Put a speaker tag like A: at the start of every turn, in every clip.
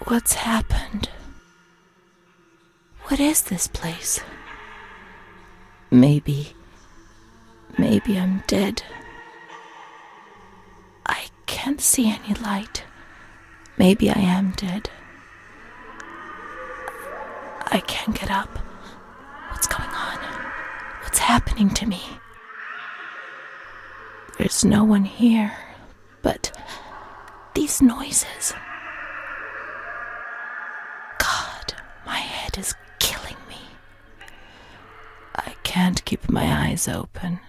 A: What's happened? What is this place? Maybe I'm dead. I can't see any light. Maybe I am dead. I can't get up. What's going on? What's happening to me? There's no one here, but these noises. God, my head is killing me. I can't keep my eyes open.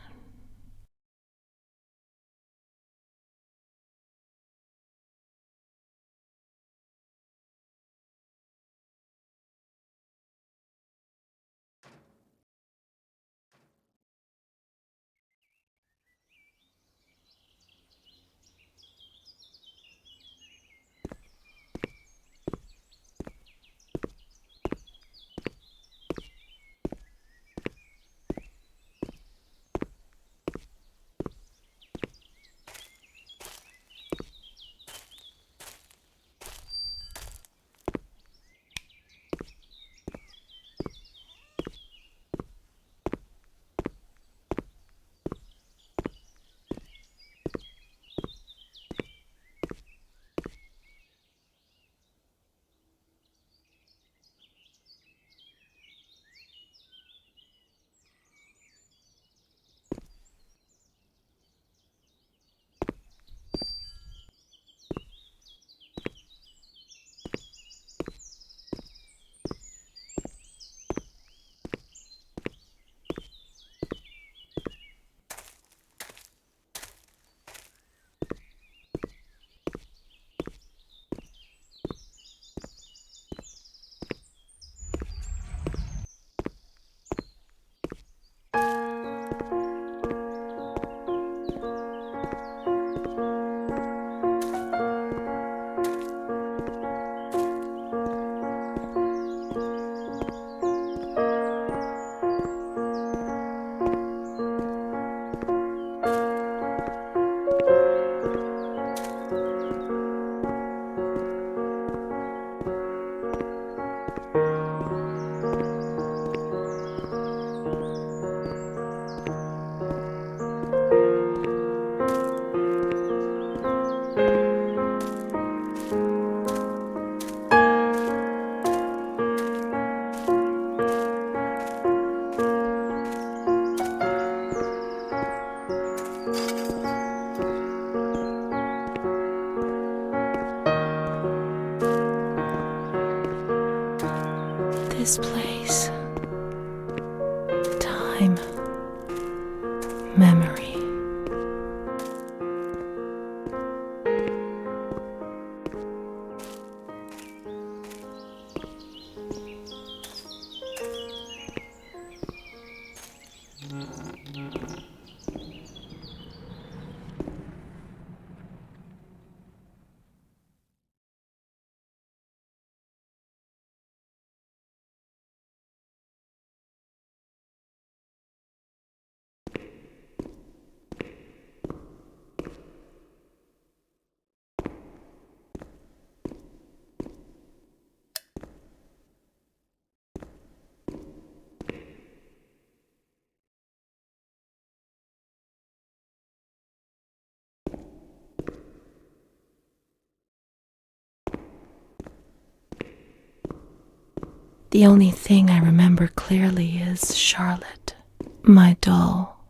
A: This place, time, memory. The only thing I remember clearly is Charlotte, my doll.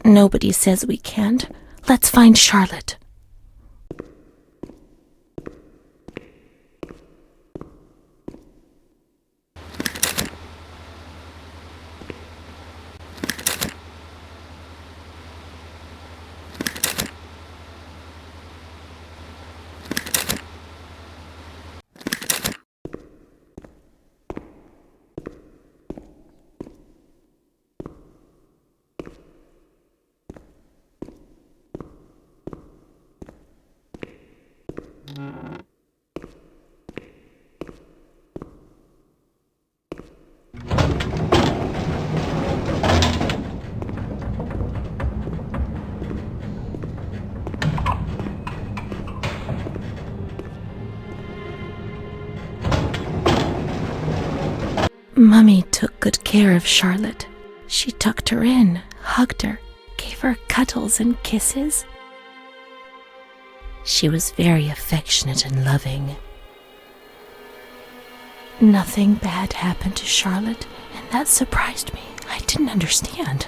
A: Nobody says we can't. Let's find Charlotte. Mummy took good care of Charlotte. She tucked her in, hugged her, gave her cuddles and kisses. She was very affectionate and loving. Nothing bad happened to Charlotte, and that surprised me. I didn't understand.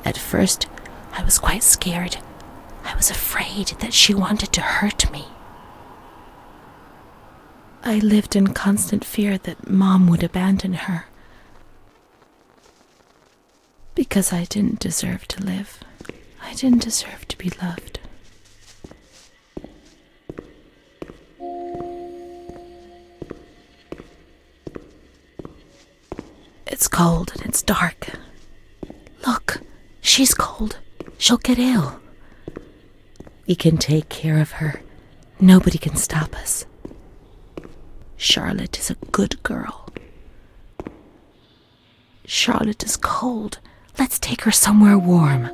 A: At first, I was quite scared. I was afraid that she wanted to hurt me. I lived in constant fear that Mom would abandon her. Because I didn't deserve to live. I didn't deserve to be loved. It's cold and it's dark. Look, she's cold. She'll get ill. We can take care of her. Nobody can stop us. Charlotte is a good girl. Charlotte is cold. Let's take her somewhere warm.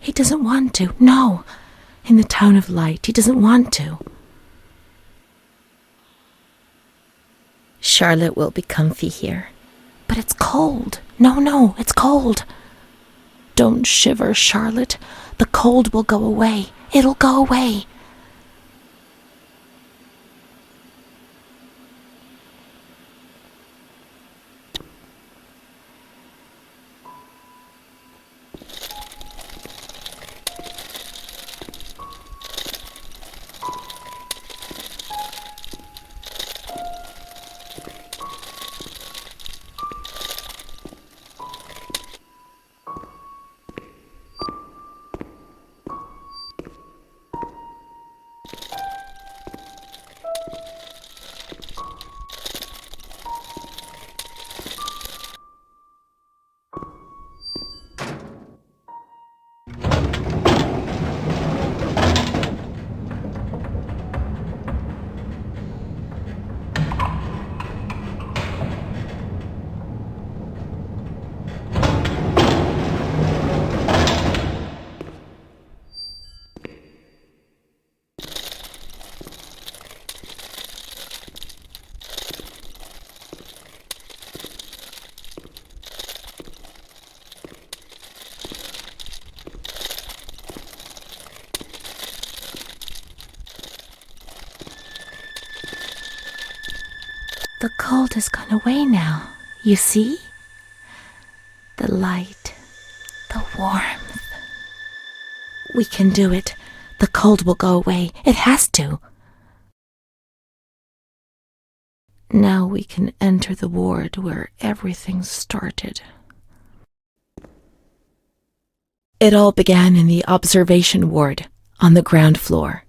A: He doesn't want to. No. In the town of light, he doesn't want to. Charlotte will be comfy here. But it's cold. No, it's cold. Don't shiver, Charlotte. The cold will go away. It'll go away. The cold has gone away now, you see? The light, the warmth. We can do it. The cold will go away. It has to. Now we can enter the ward where everything started. It all began in the observation ward on the ground floor.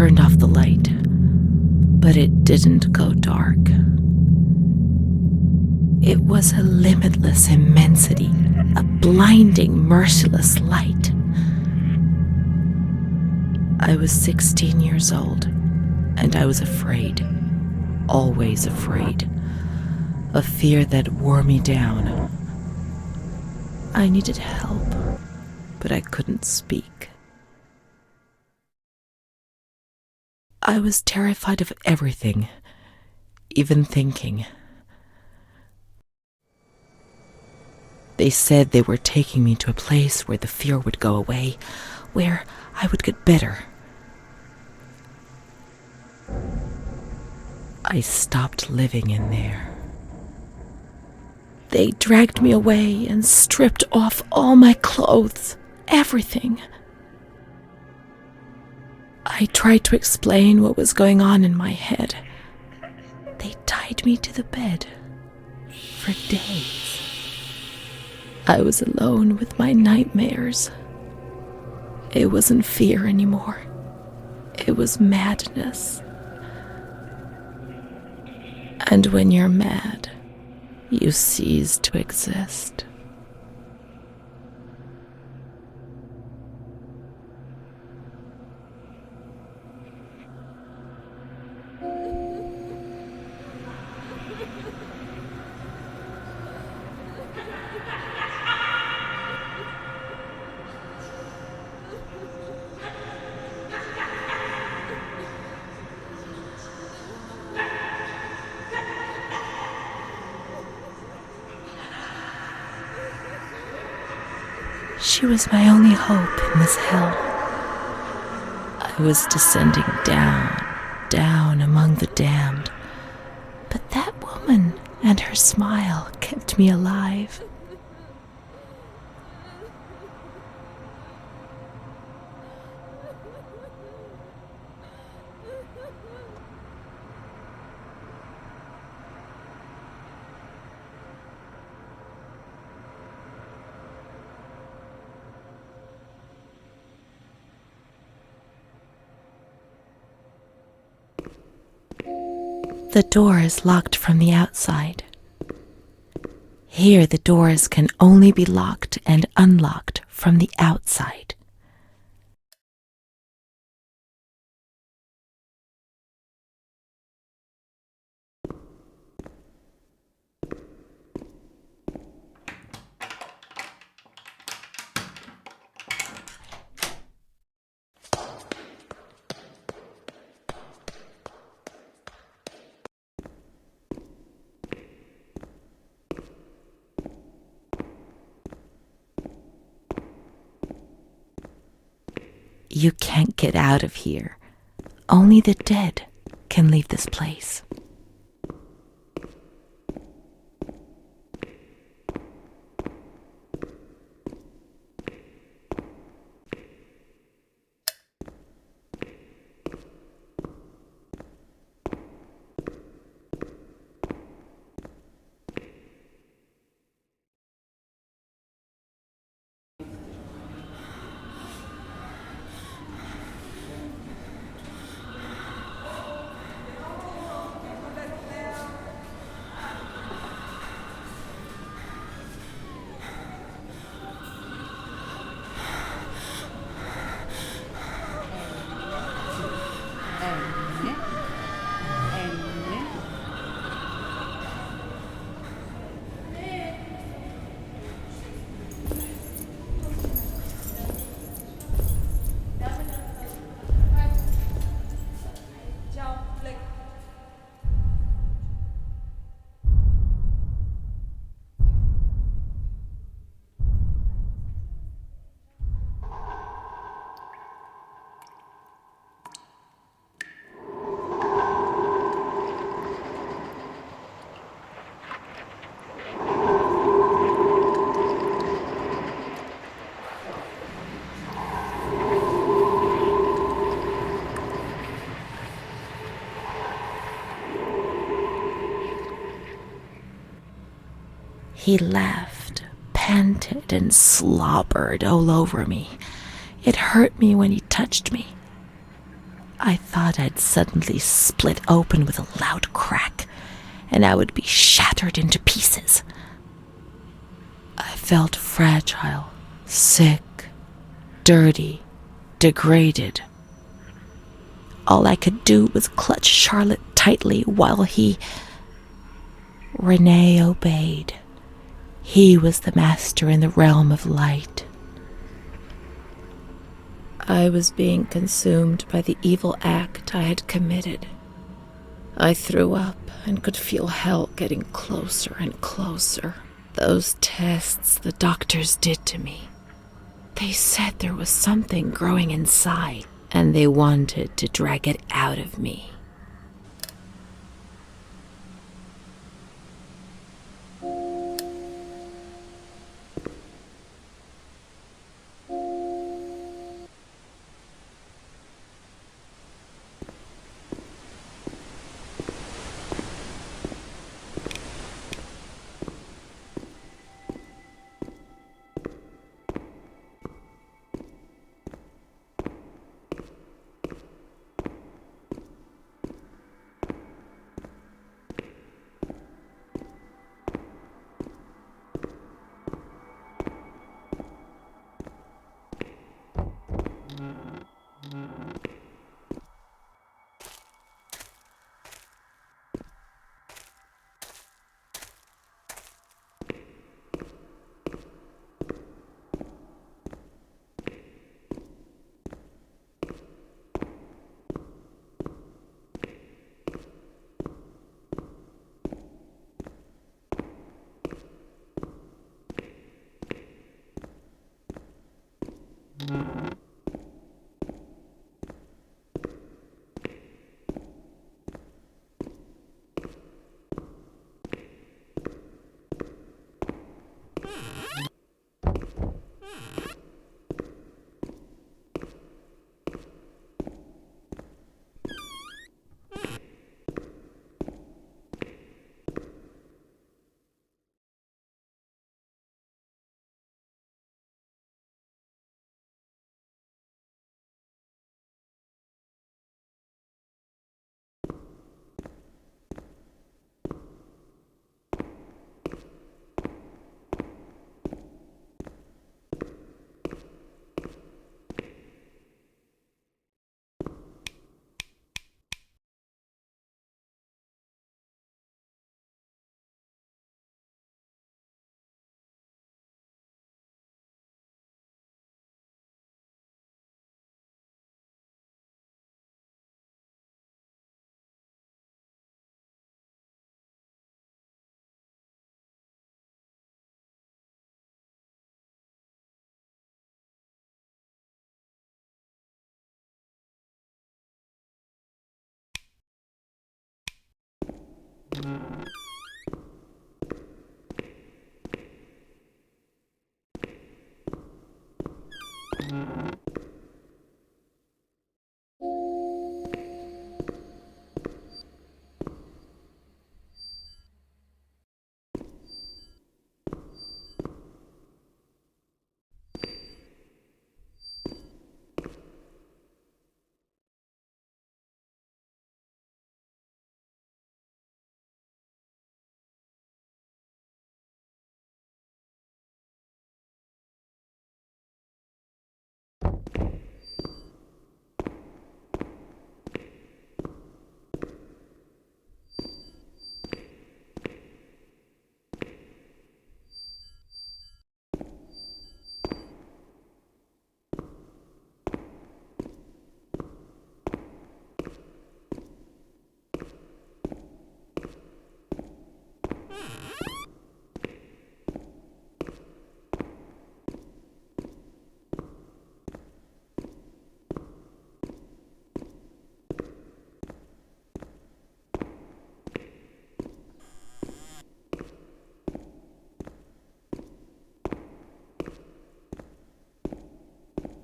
A: turned off the light, but it didn't go dark. It was a limitless immensity, a blinding, merciless light. I was 16 years old, and I was afraid, always afraid, a fear that wore me down. I needed help, but I couldn't speak. I was terrified of everything, even thinking. They said they were taking me to a place where the fear would go away, where I would get better. I stopped living in there. They dragged me away and stripped off all my clothes, everything. I tried to explain what was going on in my head. They tied me to the bed for days. I was alone with my nightmares. It wasn't fear anymore. It was madness. And when you're mad, you cease to exist. She was my only hope in this hell. I was descending down, down among the damned. But that woman and her smile kept me alive. The door is locked from the outside. Here, the doors can only be locked and unlocked from the outside. You can't get out of here. Only the dead can leave this place. He laughed, panted, and slobbered all over me. It hurt me when he touched me. I thought I'd suddenly split open with a loud crack, and I would be shattered into pieces. I felt fragile, sick, dirty, degraded. All I could do was clutch Charlotte tightly while Renee obeyed. He was the master in the realm of light. I was being consumed by the evil act I had committed. I threw up and could feel hell getting closer and closer. Those tests the doctors did to me. They said there was something growing inside, and they wanted to drag it out of me.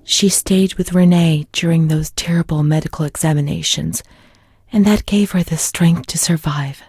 A: She stayed with Renee during those terrible medical examinations, and that gave her the strength to survive.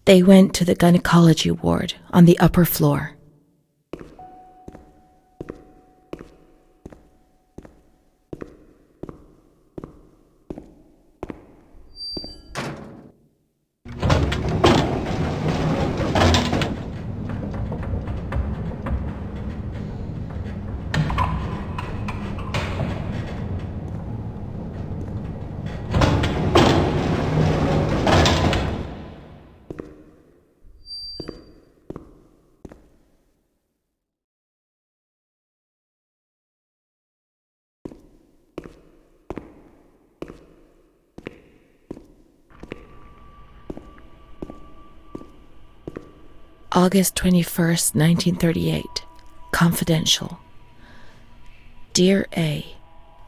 A: They went to the gynecology ward on the upper floor. August 21st, 1938. Confidential. Dear A,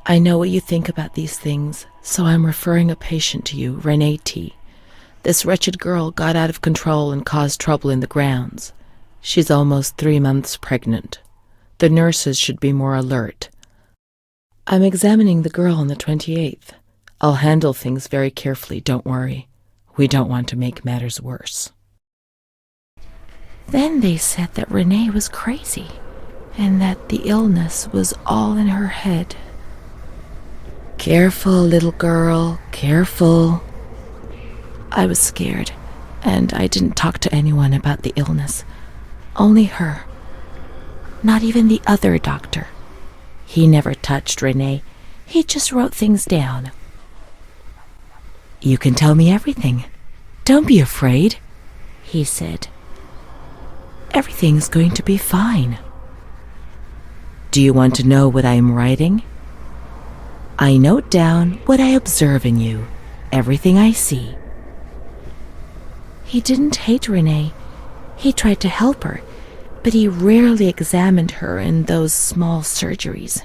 A: I know what you think about these things, so I'm referring a patient to you, Renee T. This wretched girl got out of control and caused trouble in the grounds. She's almost 3 months pregnant. The nurses should be more alert. I'm examining the girl on the 28th. I'll handle things very carefully, don't worry. We don't want to make matters worse. Then they said that Renee was crazy, and that the illness was all in her head. Careful, little girl, careful. I was scared, and I didn't talk to anyone about the illness. Only her. Not even the other doctor. He never touched Renee. He just wrote things down. You can tell me everything. Don't be afraid, he said. Everything's going to be fine. Do you want to know what I am writing? I note down what I observe in you, everything I see. He didn't hate Renee. He tried to help her, but he rarely examined her in those small surgeries.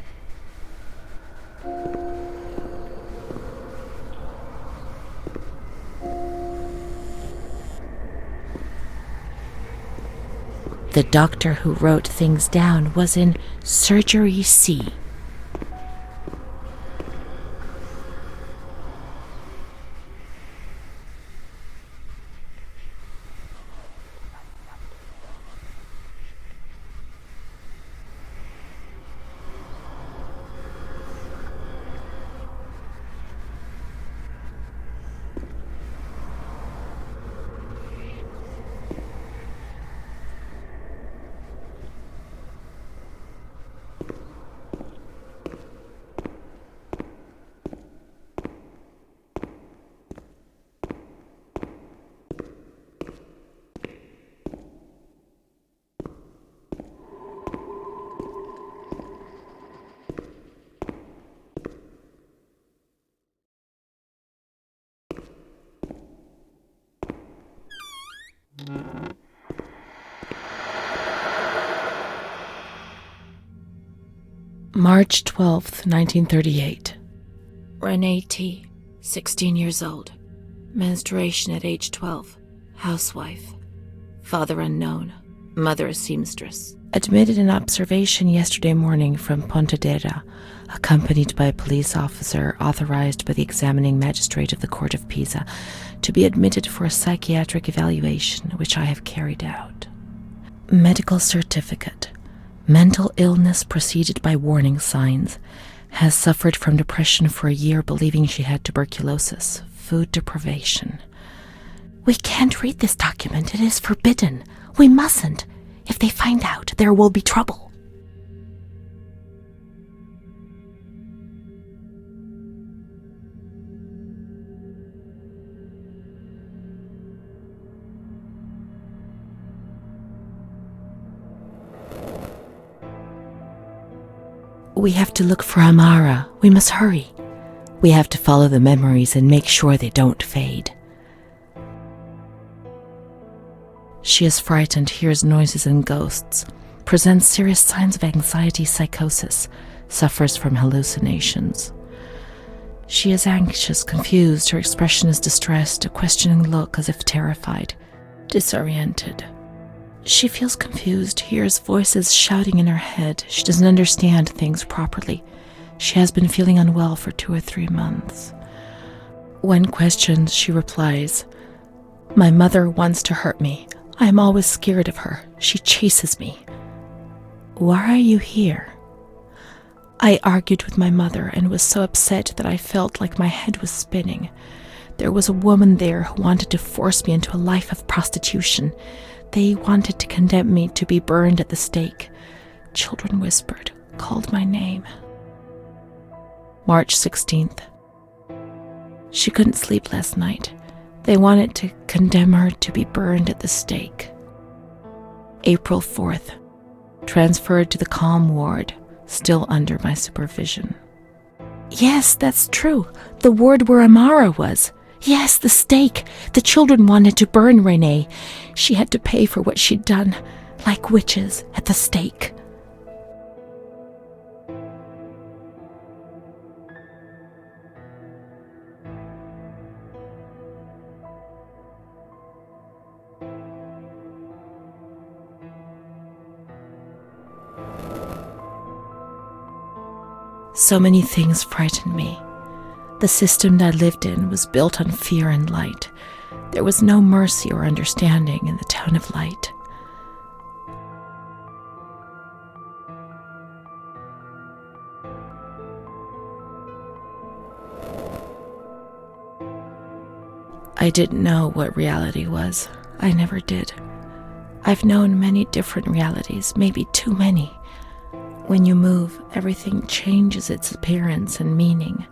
A: The doctor who wrote things down was in Surgery C. March 12th, 1938. Renee T., 16 years old. Menstruation at age 12. Housewife. Father unknown. Mother seamstress. Admitted in observation yesterday morning from Pontedera, accompanied by a police officer authorized by the examining magistrate of the Court of Pisa to be admitted for a psychiatric evaluation, which I have carried out. Medical certificate. Mental illness preceded by warning signs. Has suffered from depression for a year, believing she had tuberculosis. Food deprivation. We can't read this document. It is forbidden. We mustn't. If they find out, there will be trouble. We have to look for Amara. We must hurry. We have to follow the memories and make sure they don't fade. She is frightened, hears noises and ghosts, presents serious signs of anxiety psychosis, suffers from hallucinations. She is anxious, confused, her expression is distressed, a questioning look as if terrified, disoriented. She feels confused, hears voices shouting in her head. She doesn't understand things properly. She has been feeling unwell for 2 or 3 months. When questioned, she replies, "My mother wants to hurt me. I am always scared of her. She chases me." "Why are you here?" "I argued with my mother and was so upset that I felt like my head was spinning. There was a woman there who wanted to force me into a life of prostitution. They wanted to condemn me to be burned at the stake. Children whispered, called my name." March 16th. She couldn't sleep last night. They wanted to condemn her to be burned at the stake. April 4th. Transferred to the calm ward, still under my supervision. Yes, that's true. The ward where Amara was. Yes, the stake. The children wanted to burn Renee. She had to pay for what she'd done, like witches at the stake. So many things frightened me. The system that I lived in was built on fear and light. There was no mercy or understanding in the town of light. I didn't know what reality was. I never did. I've known many different realities, maybe too many. When you move, everything changes its appearance and meaning.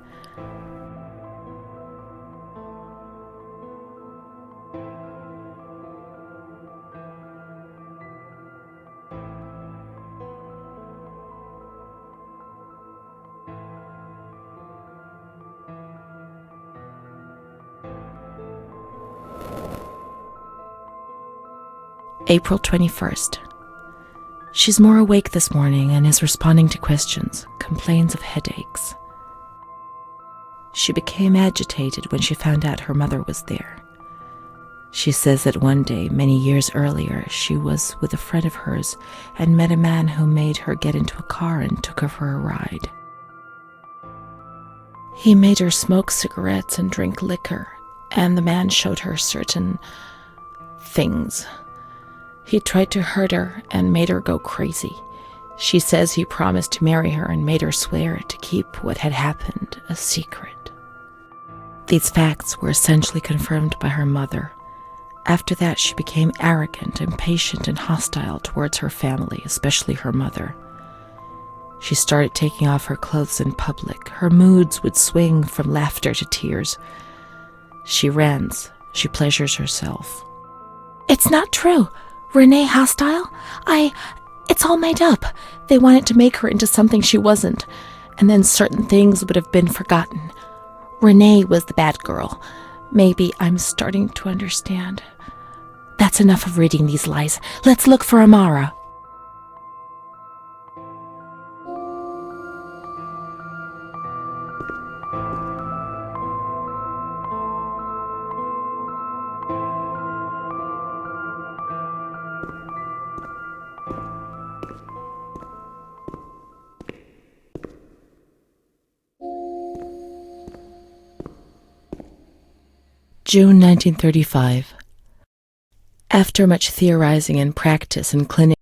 A: April 21st. She's more awake this morning and is responding to questions, complains of headaches. She became agitated when she found out her mother was there. She says that one day, many years earlier, she was with a friend of hers and met a man who made her get into a car and took her for a ride. He made her smoke cigarettes and drink liquor, and the man showed her certain things. He tried to hurt her and made her go crazy. She says he promised to marry her and made her swear to keep what had happened a secret. These facts were essentially confirmed by her mother. After that, she became arrogant, impatient, and hostile towards her family, especially her mother. She started taking off her clothes in public. Her moods would swing from laughter to tears. She rants. She pleasures herself. "It's not true. Renee hostile? It's all made up. They wanted to make her into something she wasn't, and then certain things would have been forgotten. Renee was the bad girl. Maybe I'm starting to understand. That's enough of reading these lies. Let's look for Amara." June 1935. After much theorizing and practice in clinic,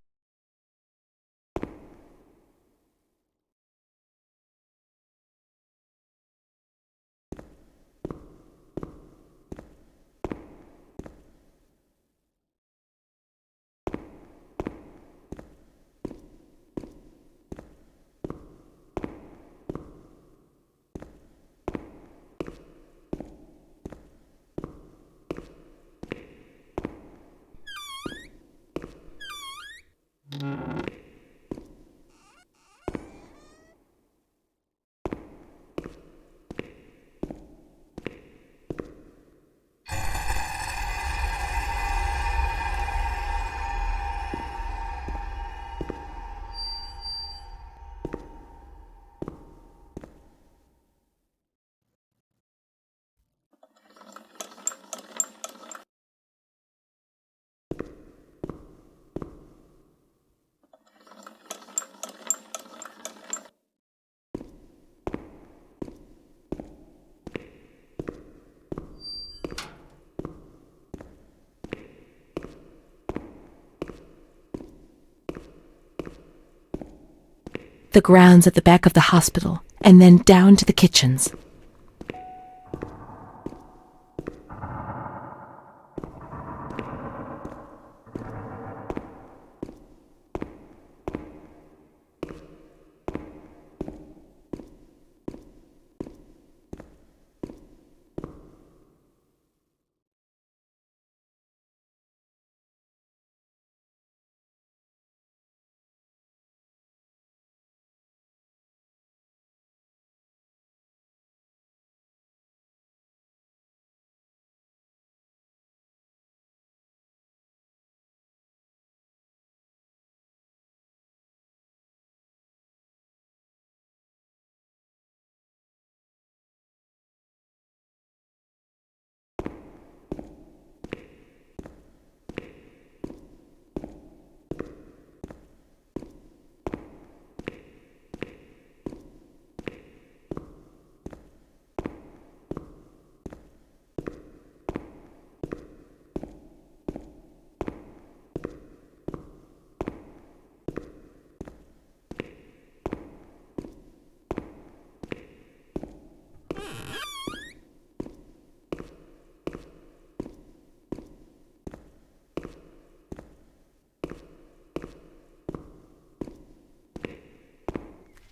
A: the grounds at the back of the hospital, and then down to the kitchens.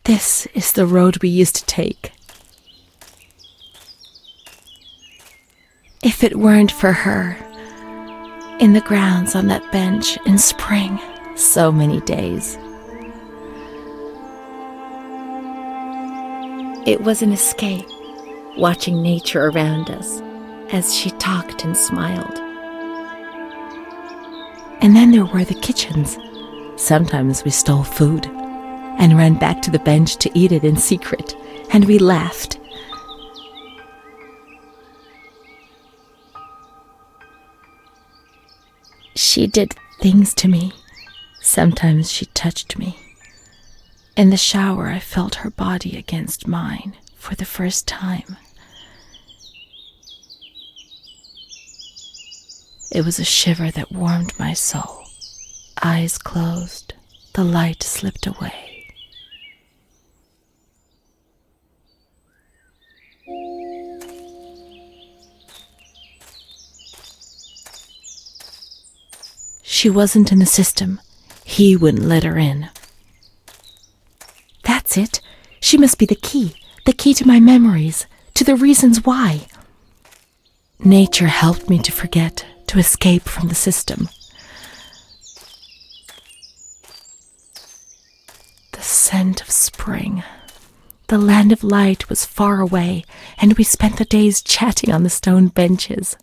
A: This is the road we used to take. If it weren't for her, in the grounds on that bench in spring, so many days. It was an escape, watching nature around us as she talked and smiled. And then there were the kitchens. Sometimes we stole food and ran back to the bench to eat it in secret, and we laughed. She did things to me. Sometimes she touched me. In the shower, I felt her body against mine for the first time. It was a shiver that warmed my soul. Eyes closed, the light slipped away. She wasn't in the system. He wouldn't let her in. That's it. She must be the key to my memories, to the reasons why. Nature helped me to forget, to escape from the system. The scent of spring. The land of light was far away, and we spent the days chatting on the stone benches.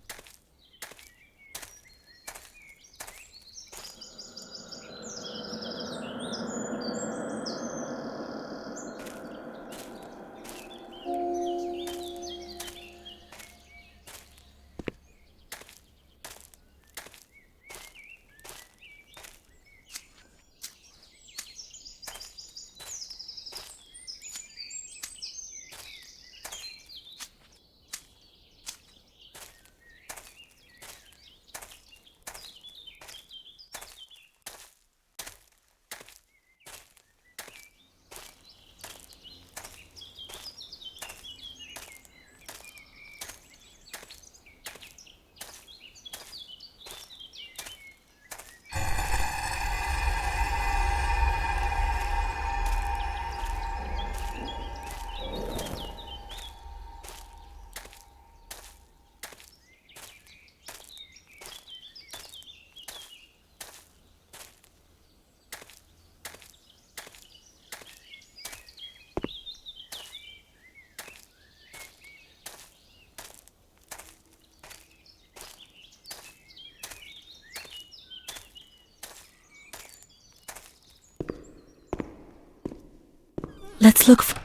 A: Let's look for...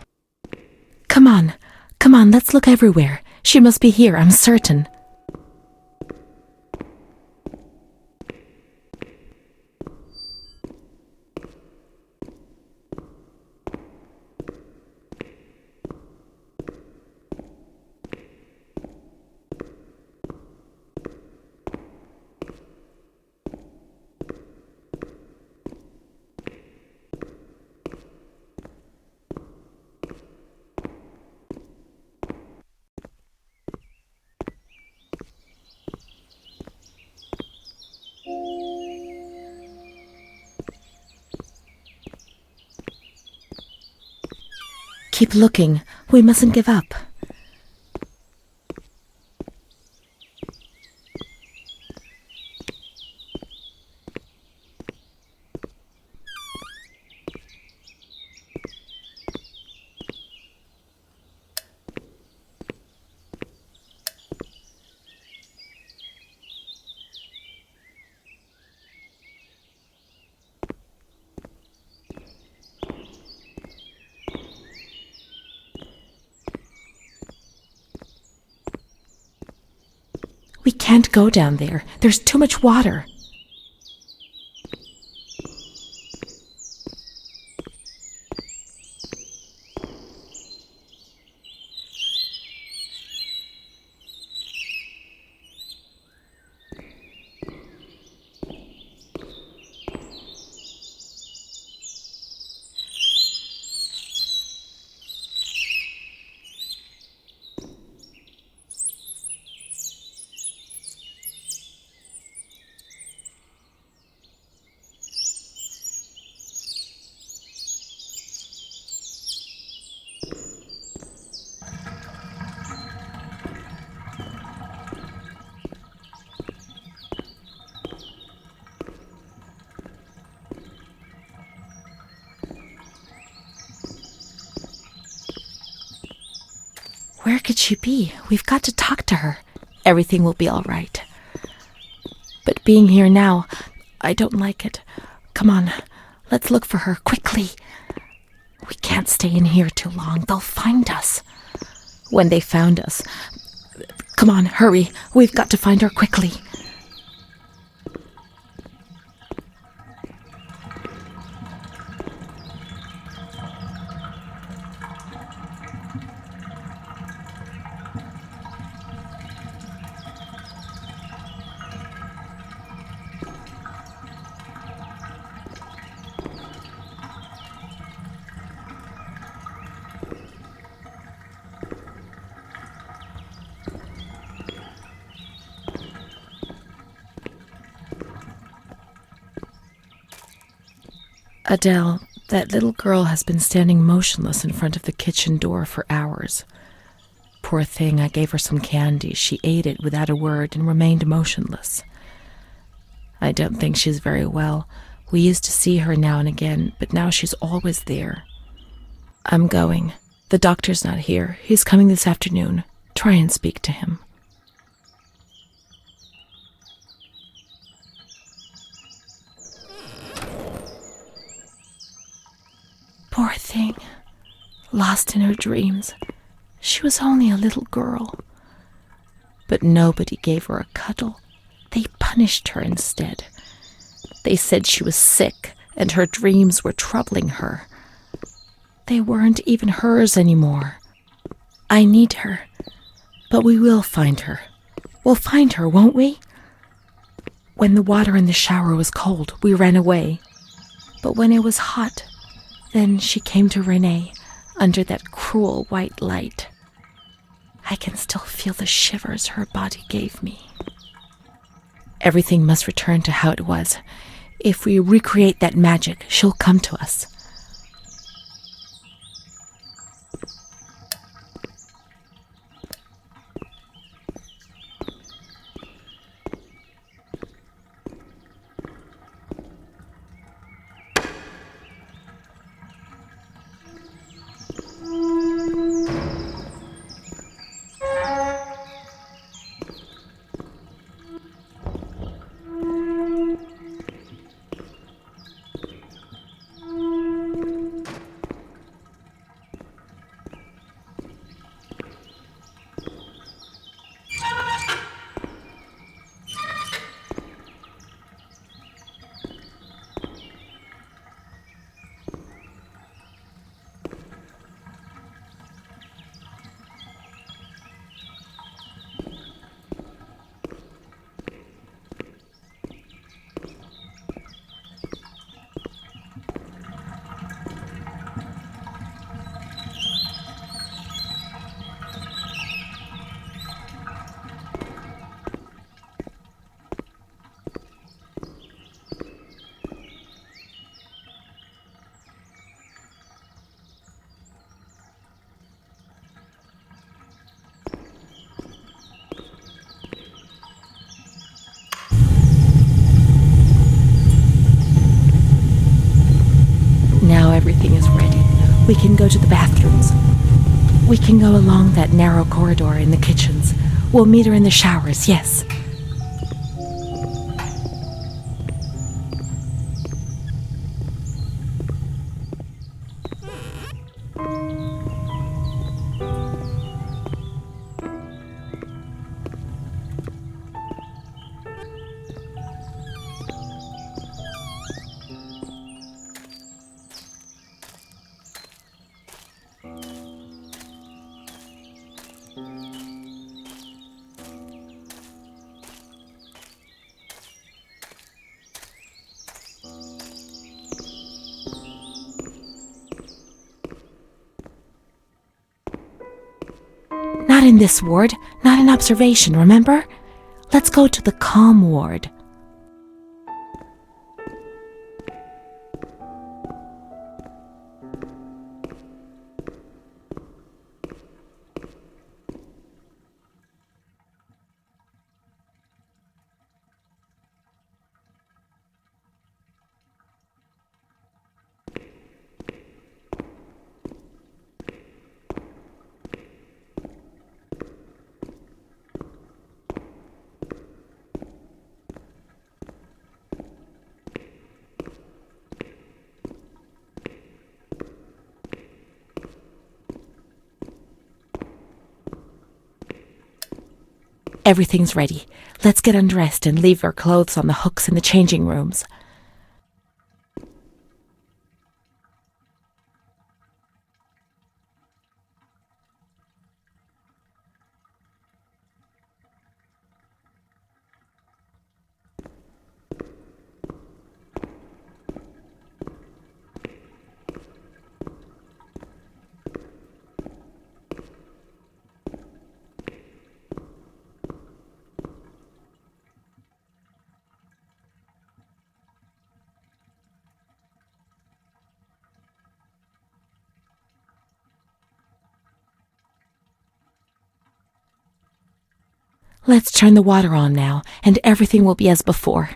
A: Come on, let's look everywhere. She must be here, I'm certain. Keep looking. We mustn't give up. We can't go down there. There's too much water. Where could she be? We've got to talk to her. Everything will be all right. But being here now, I don't like it. Come on, let's look for her, quickly. We can't stay in here too long. They'll find us. When they found us... Come on, hurry. We've got to find her quickly. Adele, that little girl has been standing motionless in front of the kitchen door for hours. Poor thing, I gave her some candy. She ate it without a word and remained motionless. I don't think she's very well. We used to see her now and again, but now she's always there. I'm going. The doctor's not here. He's coming this afternoon. Try and speak to him. Poor thing, lost in her dreams. She was only a little girl. But nobody gave her a cuddle. They punished her instead. They said she was sick and her dreams were troubling her. They weren't even hers anymore. I need her, but we will find her. We'll find her, won't we? When the water in the shower was cold, we ran away. But when it was hot, then she came to Renee under that cruel white light. I can still feel the shivers her body gave me. Everything must return to how it was. If we recreate that magic, she'll come to us. go to the bathrooms. We can go along that narrow corridor in the kitchens. We'll meet her in the showers, yes. Not in this ward, not in observation, remember? Let's go to the calm ward. Everything's ready. Let's get undressed and leave our clothes on the hooks in the changing rooms. Let's turn the water on now, and everything will be as before.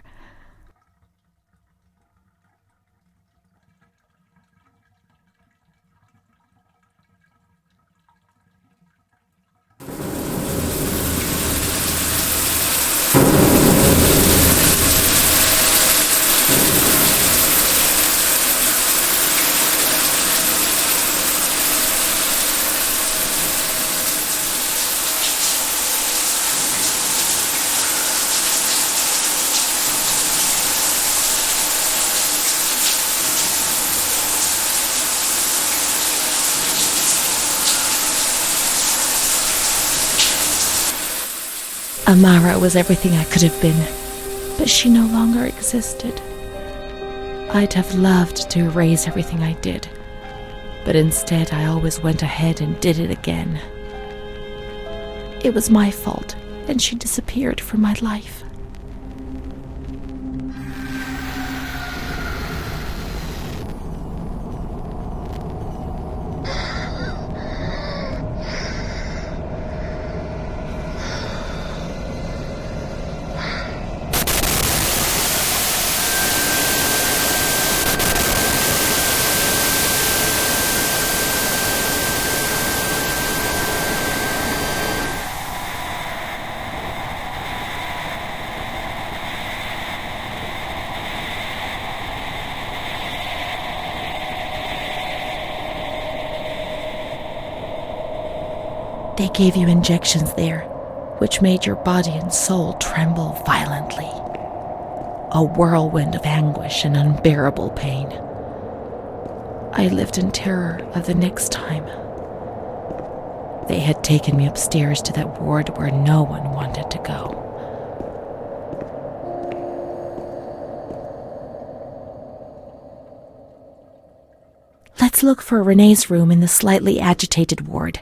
A: Amara was everything I could have been, but she no longer existed. I'd have loved to erase everything I did, but instead I always went ahead and did it again. It was my fault, and she disappeared from my life. They gave you injections there, which made your body and soul tremble violently. A whirlwind of anguish and unbearable pain. I lived in terror of the next time. They had taken me upstairs to that ward where no one wanted to go. Let's look for Renee's room in the slightly agitated ward.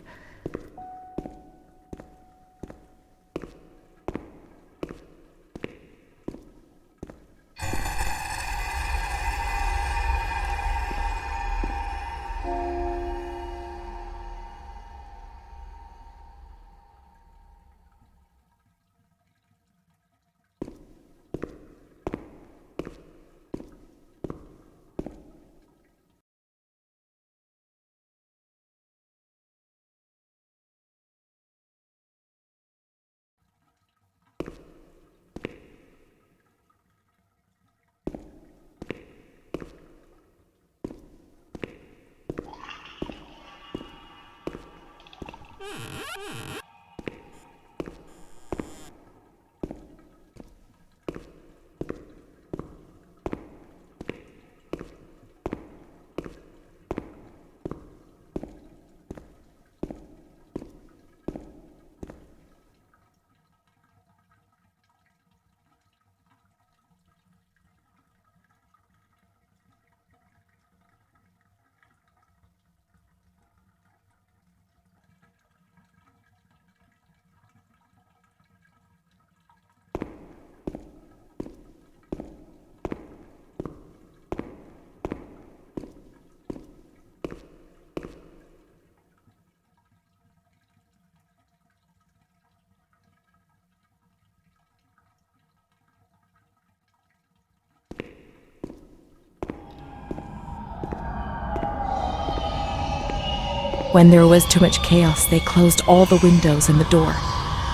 A: When there was too much chaos, they closed all the windows and the door.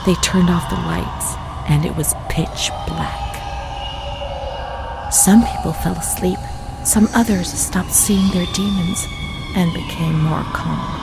A: They turned off the lights, and it was pitch black. Some people fell asleep. Some others stopped seeing their demons and became more calm.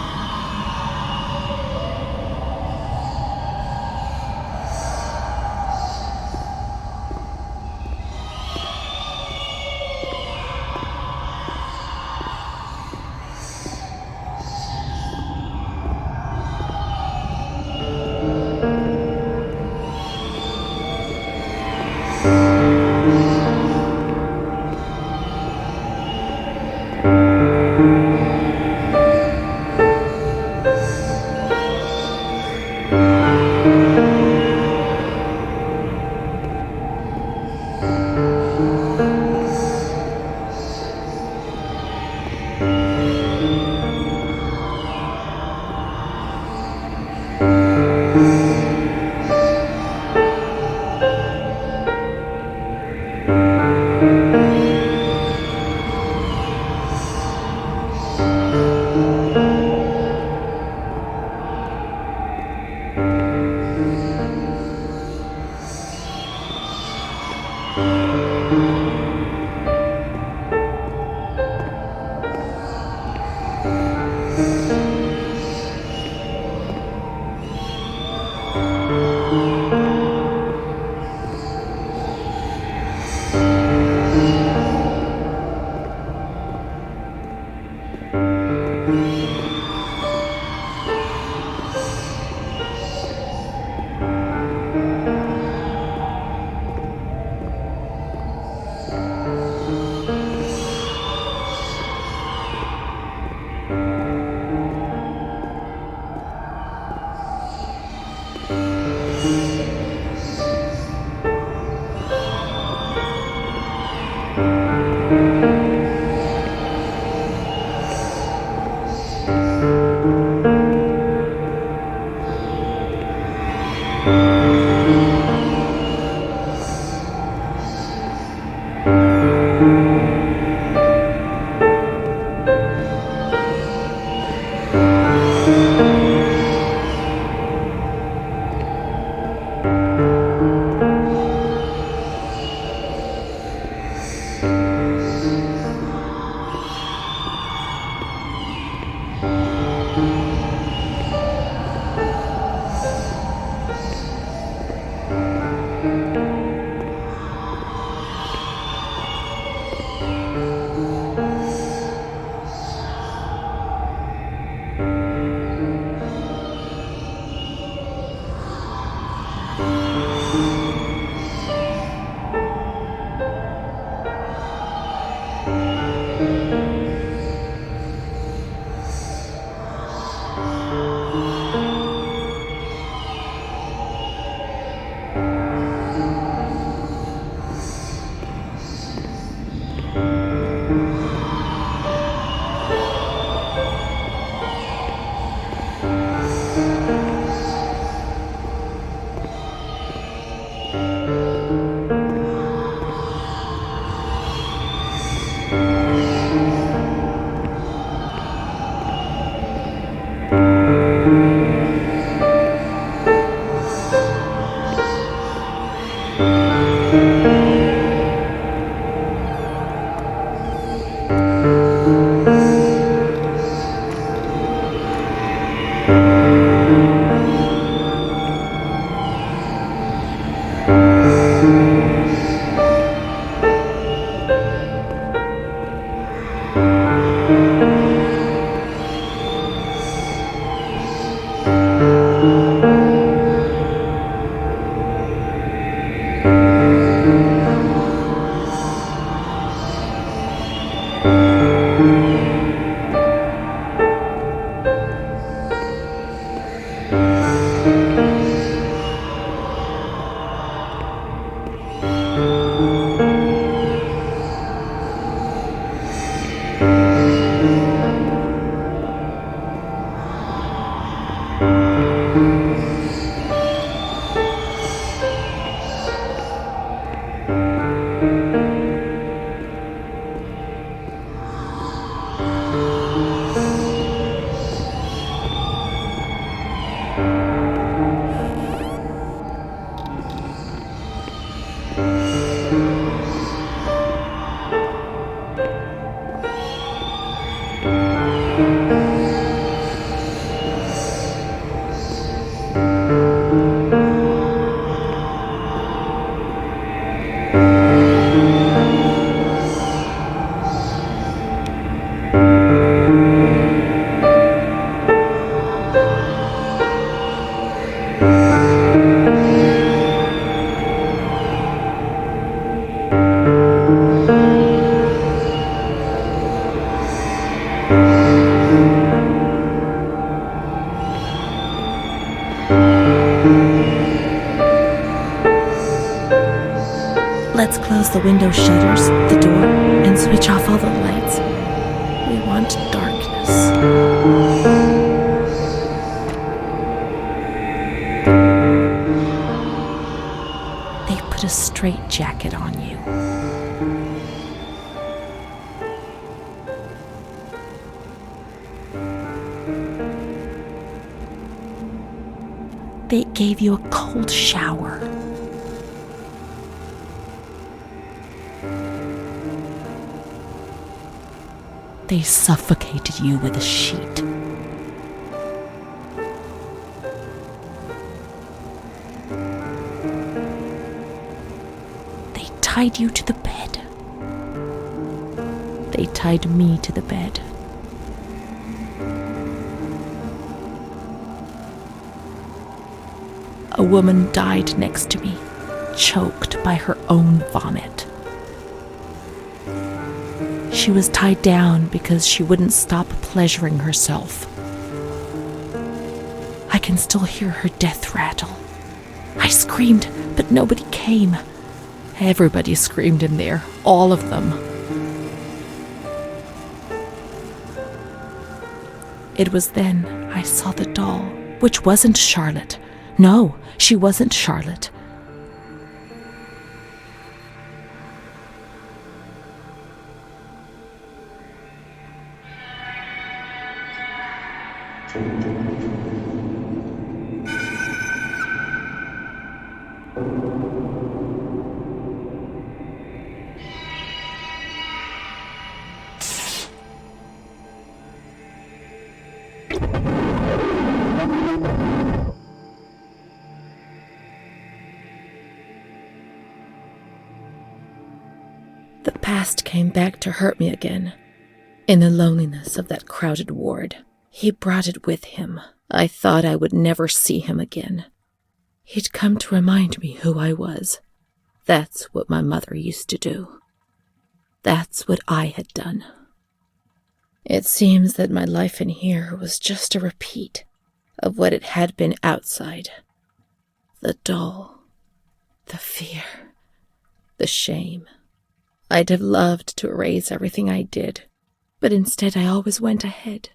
A: close the window shutters, the door, and switch off all the lights. We want darkness. They put a straitjacket on you. They gave you a cold shower. They suffocated you with a sheet. They tied you to the bed. They tied me to the bed. A woman died next to me, choked by her own vomit. She was tied down because she wouldn't stop pleasuring herself. I can still hear her death rattle. I screamed, but nobody came. Everybody screamed in there, all of them. It was then I saw the doll, which wasn't Charlotte. No, she wasn't Charlotte. The past came back to hurt me again. In the loneliness of that crowded ward, he brought it with him. I thought I would never see him again. He'd come to remind me who I was. That's what my mother used to do. That's what I had done. It seems that my life in here was just a repeat of what it had been outside. The doll, the fear, the shame. I'd have loved to erase everything I did, but instead I always went ahead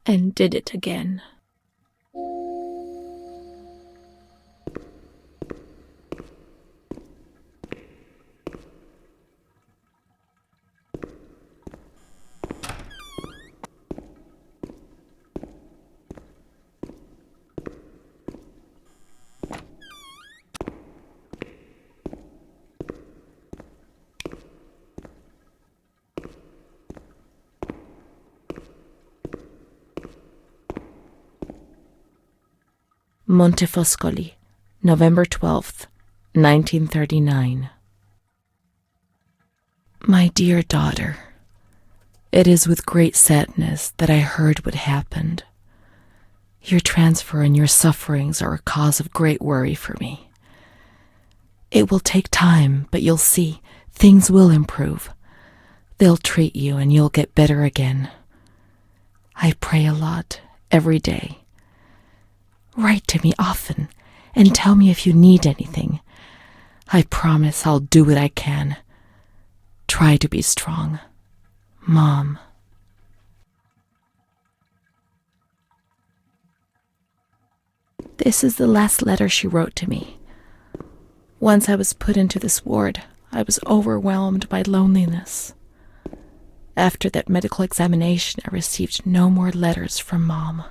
A: and did it again. Montefoscoli, November 12th, 1939. My dear daughter, it is with great sadness that I heard what happened. Your transfer and your sufferings are a cause of great worry for me. It will take time, but you'll see, things will improve. They'll treat you and you'll get better again. I pray a lot, every day. Write to me often and tell me if you need anything. I promise I'll do what I can. Try to be strong. Mom. This is the last letter she wrote to me. Once I was put into this ward, I was overwhelmed by loneliness. After that medical examination, I received no more letters from Mom.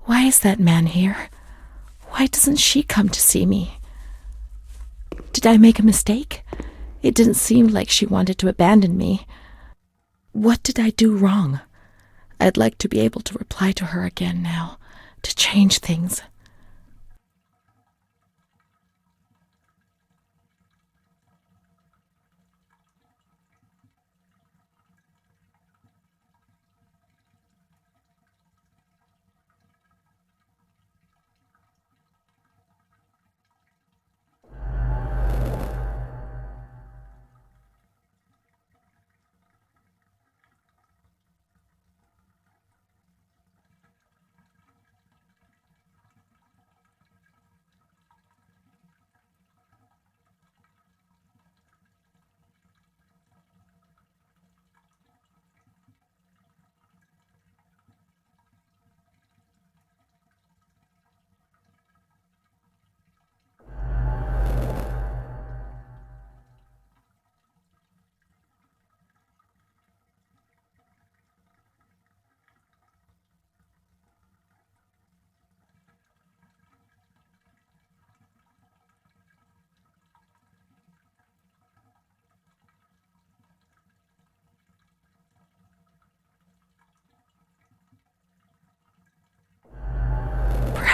A: Why is that man here? Why doesn't she come to see me? Did I make a mistake? It didn't seem like she wanted to abandon me. What did I do wrong? I'd like to be able to reply to her again now, to change things.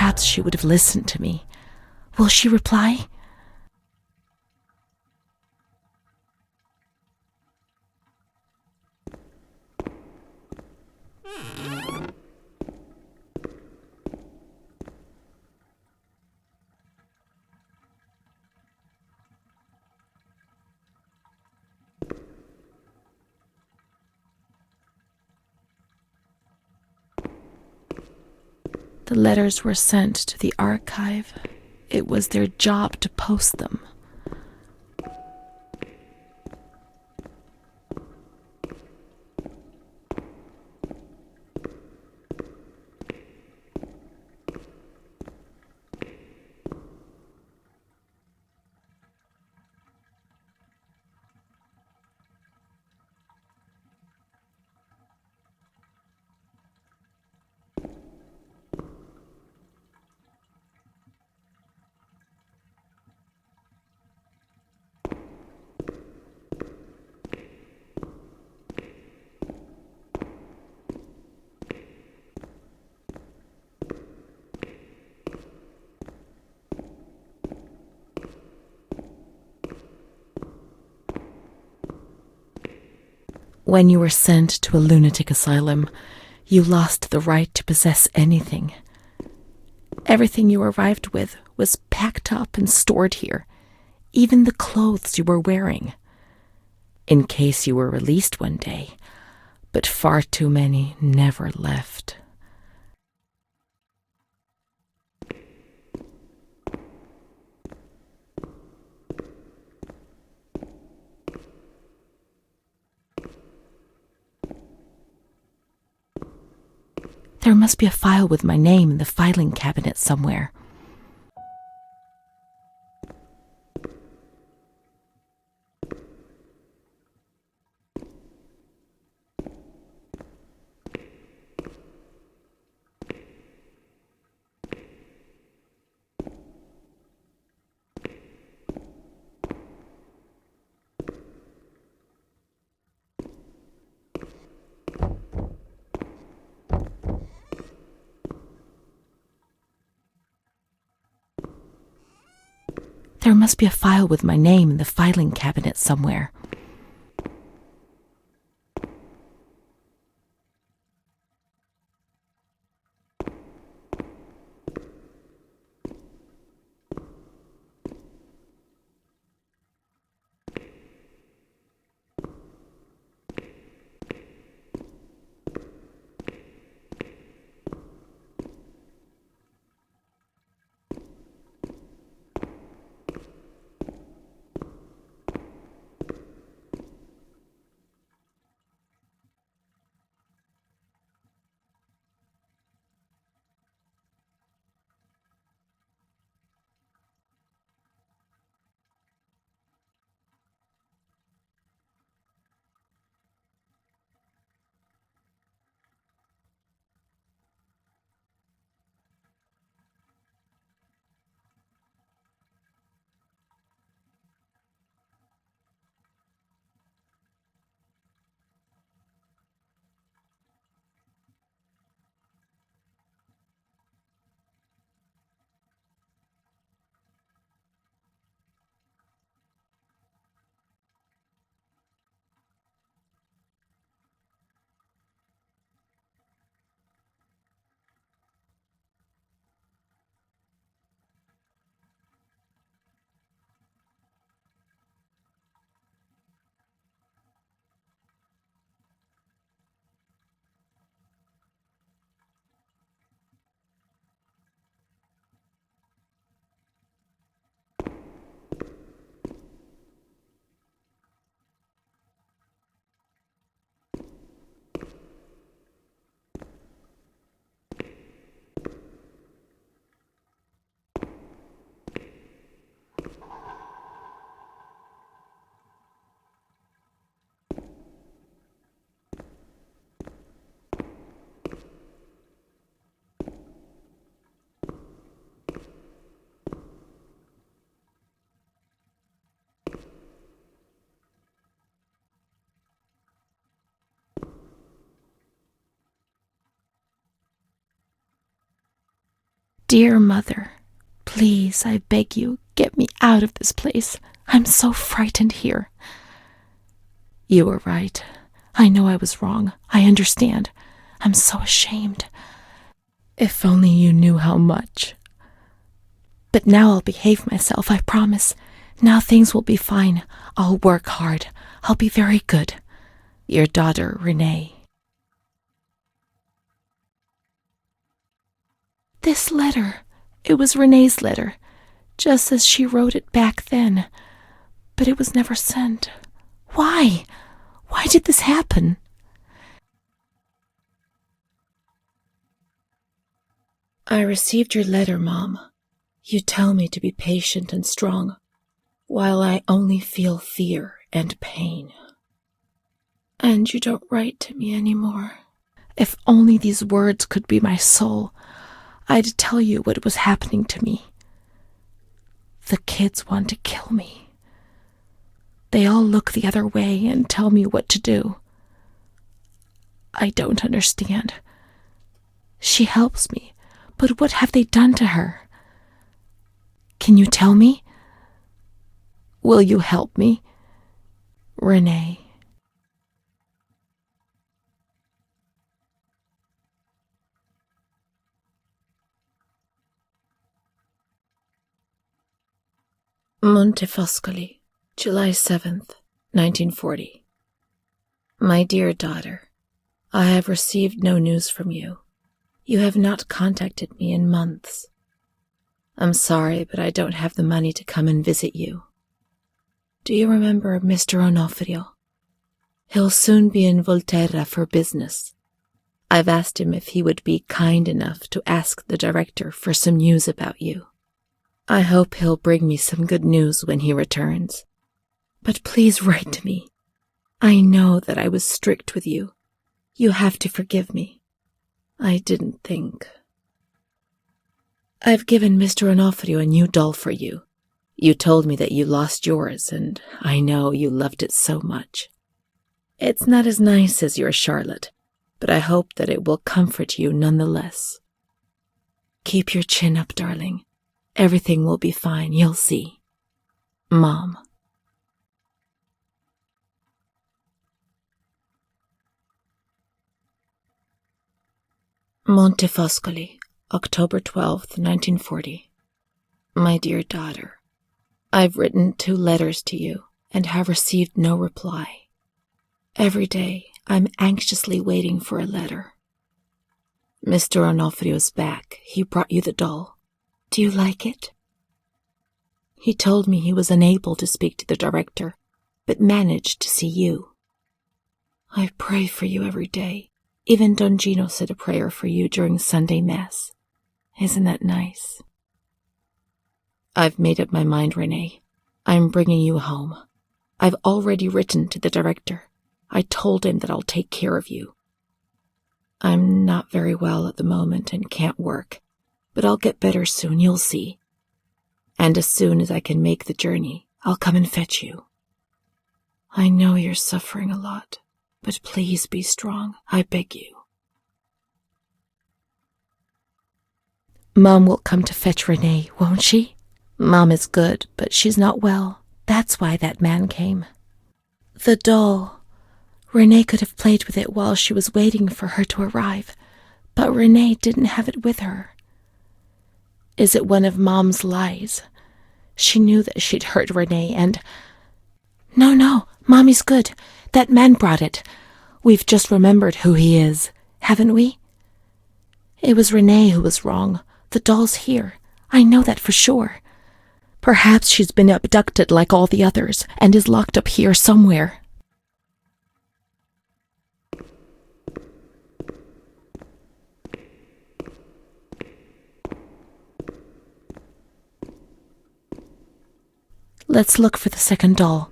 A: perhaps she would have listened to me. Will she reply? The letters were sent to the archive. It was their job to post them. When you were sent to a lunatic asylum, you lost the right to possess anything. Everything you arrived with was packed up and stored here, even the clothes you were wearing, in case you were released one day, but far too many never left. There must be a file with my name in the filing cabinet somewhere. There must be a file with my name in the filing cabinet somewhere. Dear Mother, please, I beg you, get me out of this place. I'm so frightened here. You were right. I know I was wrong. I understand. I'm so ashamed. If only you knew how much. But now I'll behave myself, I promise. Now things will be fine. I'll work hard. I'll be very good. Your daughter, Renee. This letter. It was Renee's letter, just as she wrote it back then. But it was never sent. Why? Why did this happen? I received your letter, Mom. You tell me to be patient and strong, while I only feel fear and pain. And you don't write to me anymore. If only these words could be my soul, I'd tell you what was happening to me. The kids want to kill me. They all look the other way and tell me what to do. I don't understand. She helps me, but what have they done to her? Can you tell me? Will you help me? Renee. Montefoscoli, July 7th, 1940. My dear daughter, I have received no news from you. You have not contacted me in months. I'm sorry, but I don't have the money to come and visit you. Do you remember Mr. Onofrio? He'll soon be in Volterra for business. I've asked him if he would be kind enough to ask the director for some news about you. I hope he'll bring me some good news when he returns. But please write to me. I know that I was strict with you. You have to forgive me. I didn't think. I've given Mr. Onofrio a new doll for you. You told me that you lost yours, and I know you loved it so much. It's not as nice as your Charlotte, but I hope that it will comfort you nonetheless. Keep your chin up, darling. Everything will be fine, you'll see. Mom. Montefoscoli, October 12th, 1940. My dear daughter, I've written 2 letters to you and have received no reply. Every day I'm anxiously waiting for a letter. Mr. Onofrio's back. He brought you the doll. Do you like it? He told me he was unable to speak to the director, but managed to see you. I pray for you every day. Even Don Gino said a prayer for you during Sunday Mass. Isn't that nice? I've made up my mind, Renee. I'm bringing you home. I've already written to the director. I told him that I'll take care of you. I'm not very well at the moment and can't work, but I'll get better soon, you'll see. And as soon as I can make the journey, I'll come and fetch you. I know you're suffering a lot, but please be strong, I beg you. Mom will come to fetch Renee, won't she? Mom is good, but she's not well. That's why that man came. The doll. Renee could have played with it while she was waiting for her to arrive, but Renee didn't have it with her. Is it one of Mom's lies? She knew that she'd hurt Renee and... No, Mommy's good. That man brought it. We've just remembered who he is, haven't we? It was Renee who was wrong. The doll's here. I know that for sure. Perhaps she's been abducted like all the others and is locked up here somewhere. Let's look for the second doll.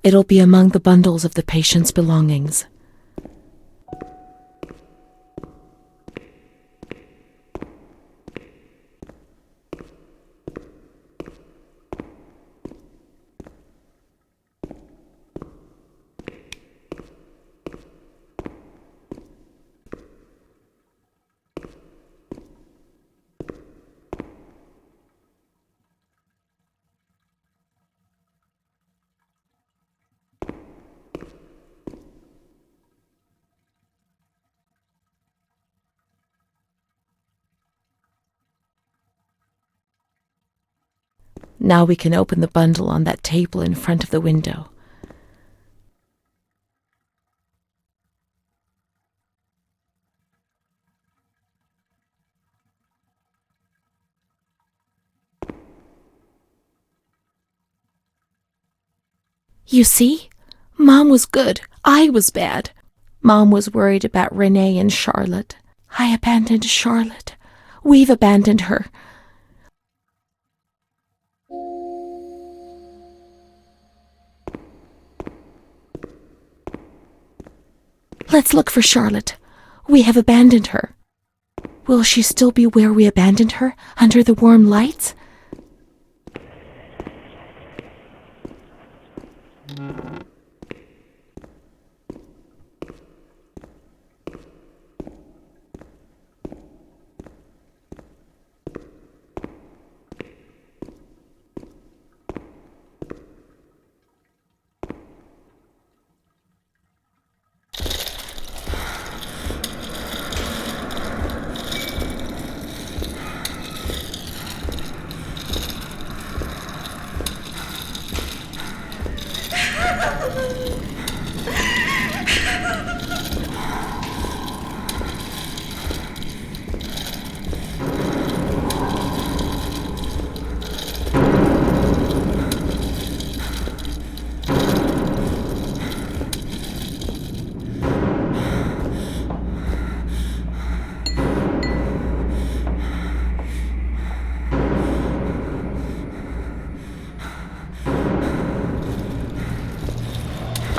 A: It'll be among the bundles of the patient's belongings. Now we can open the bundle on that table in front of the window. You see? Mom was good. I was bad. Mom was worried about Renee and Charlotte. I abandoned Charlotte. We've abandoned her. Let's look for Charlotte. We have abandoned her. Will she still be where we abandoned her, under the warm lights?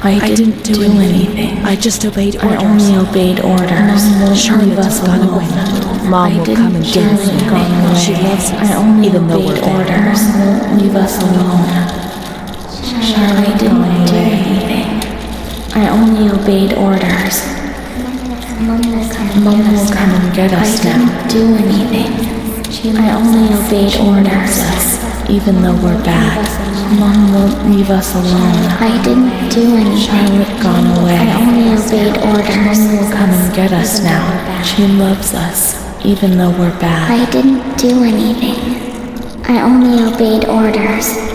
B: I didn't do anything.
A: I just obeyed orders.
B: I only obeyed orders.
A: Charlotte has gone away. Mom will come and get us. She loves us, even though we're
B: orders.
A: bad.
B: Leave us alone. Charlotte didn't do anything. I only obeyed orders. Mom will come and get us now. I didn't do anything. I only obeyed orders. Even though we're bad. Mom won't leave us alone.
C: I didn't do anything.
B: Charlotte gone away.
C: I only obeyed orders.
B: Mom will come and get us now. She loves us, even though we're bad.
C: I didn't do anything. I only obeyed orders.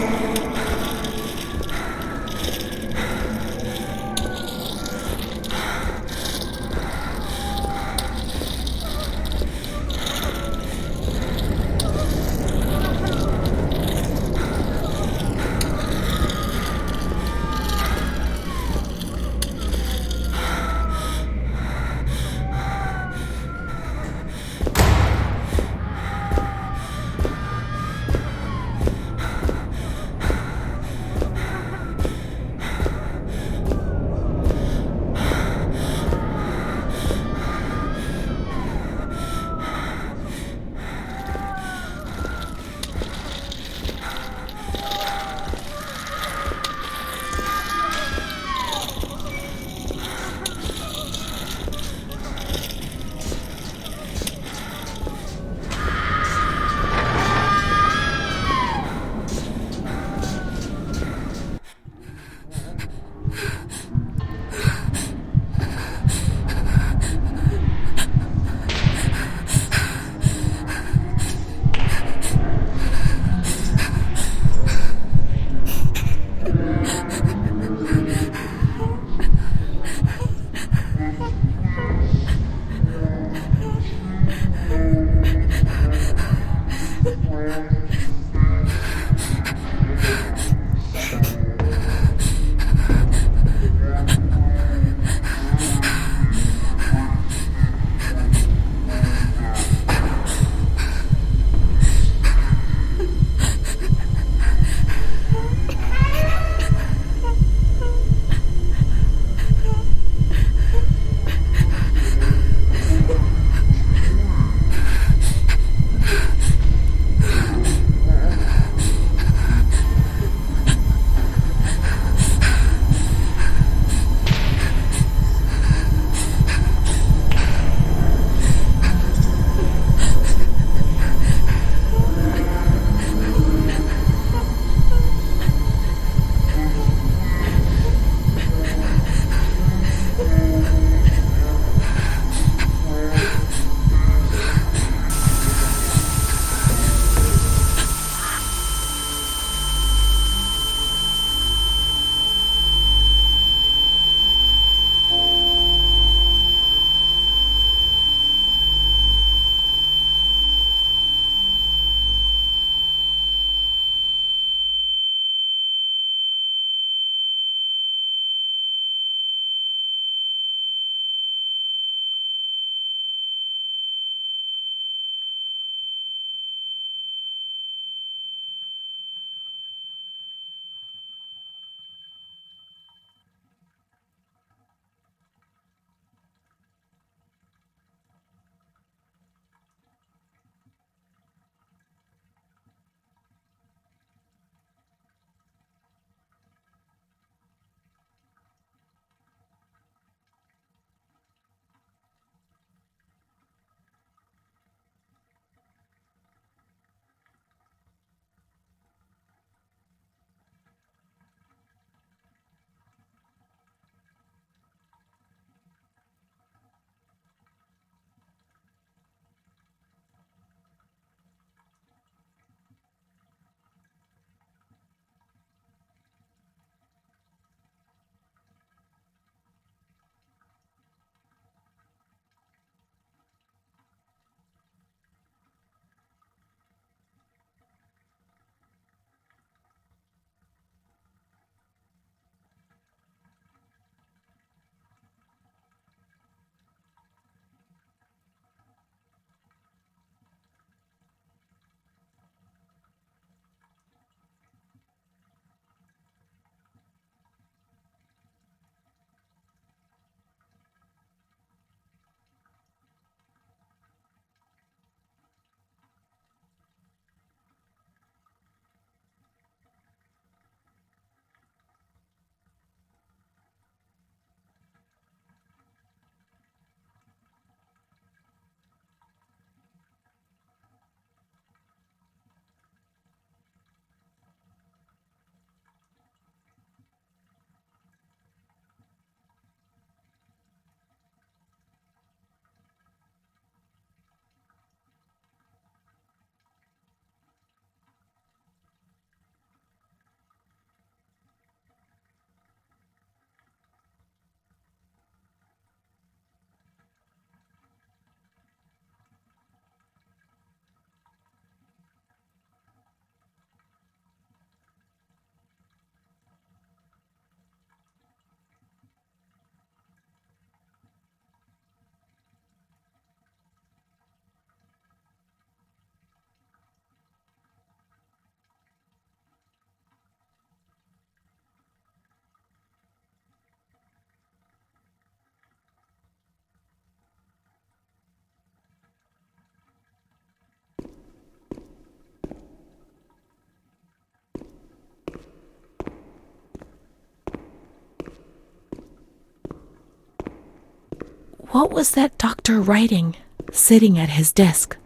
A: What was that doctor writing, sitting at his desk?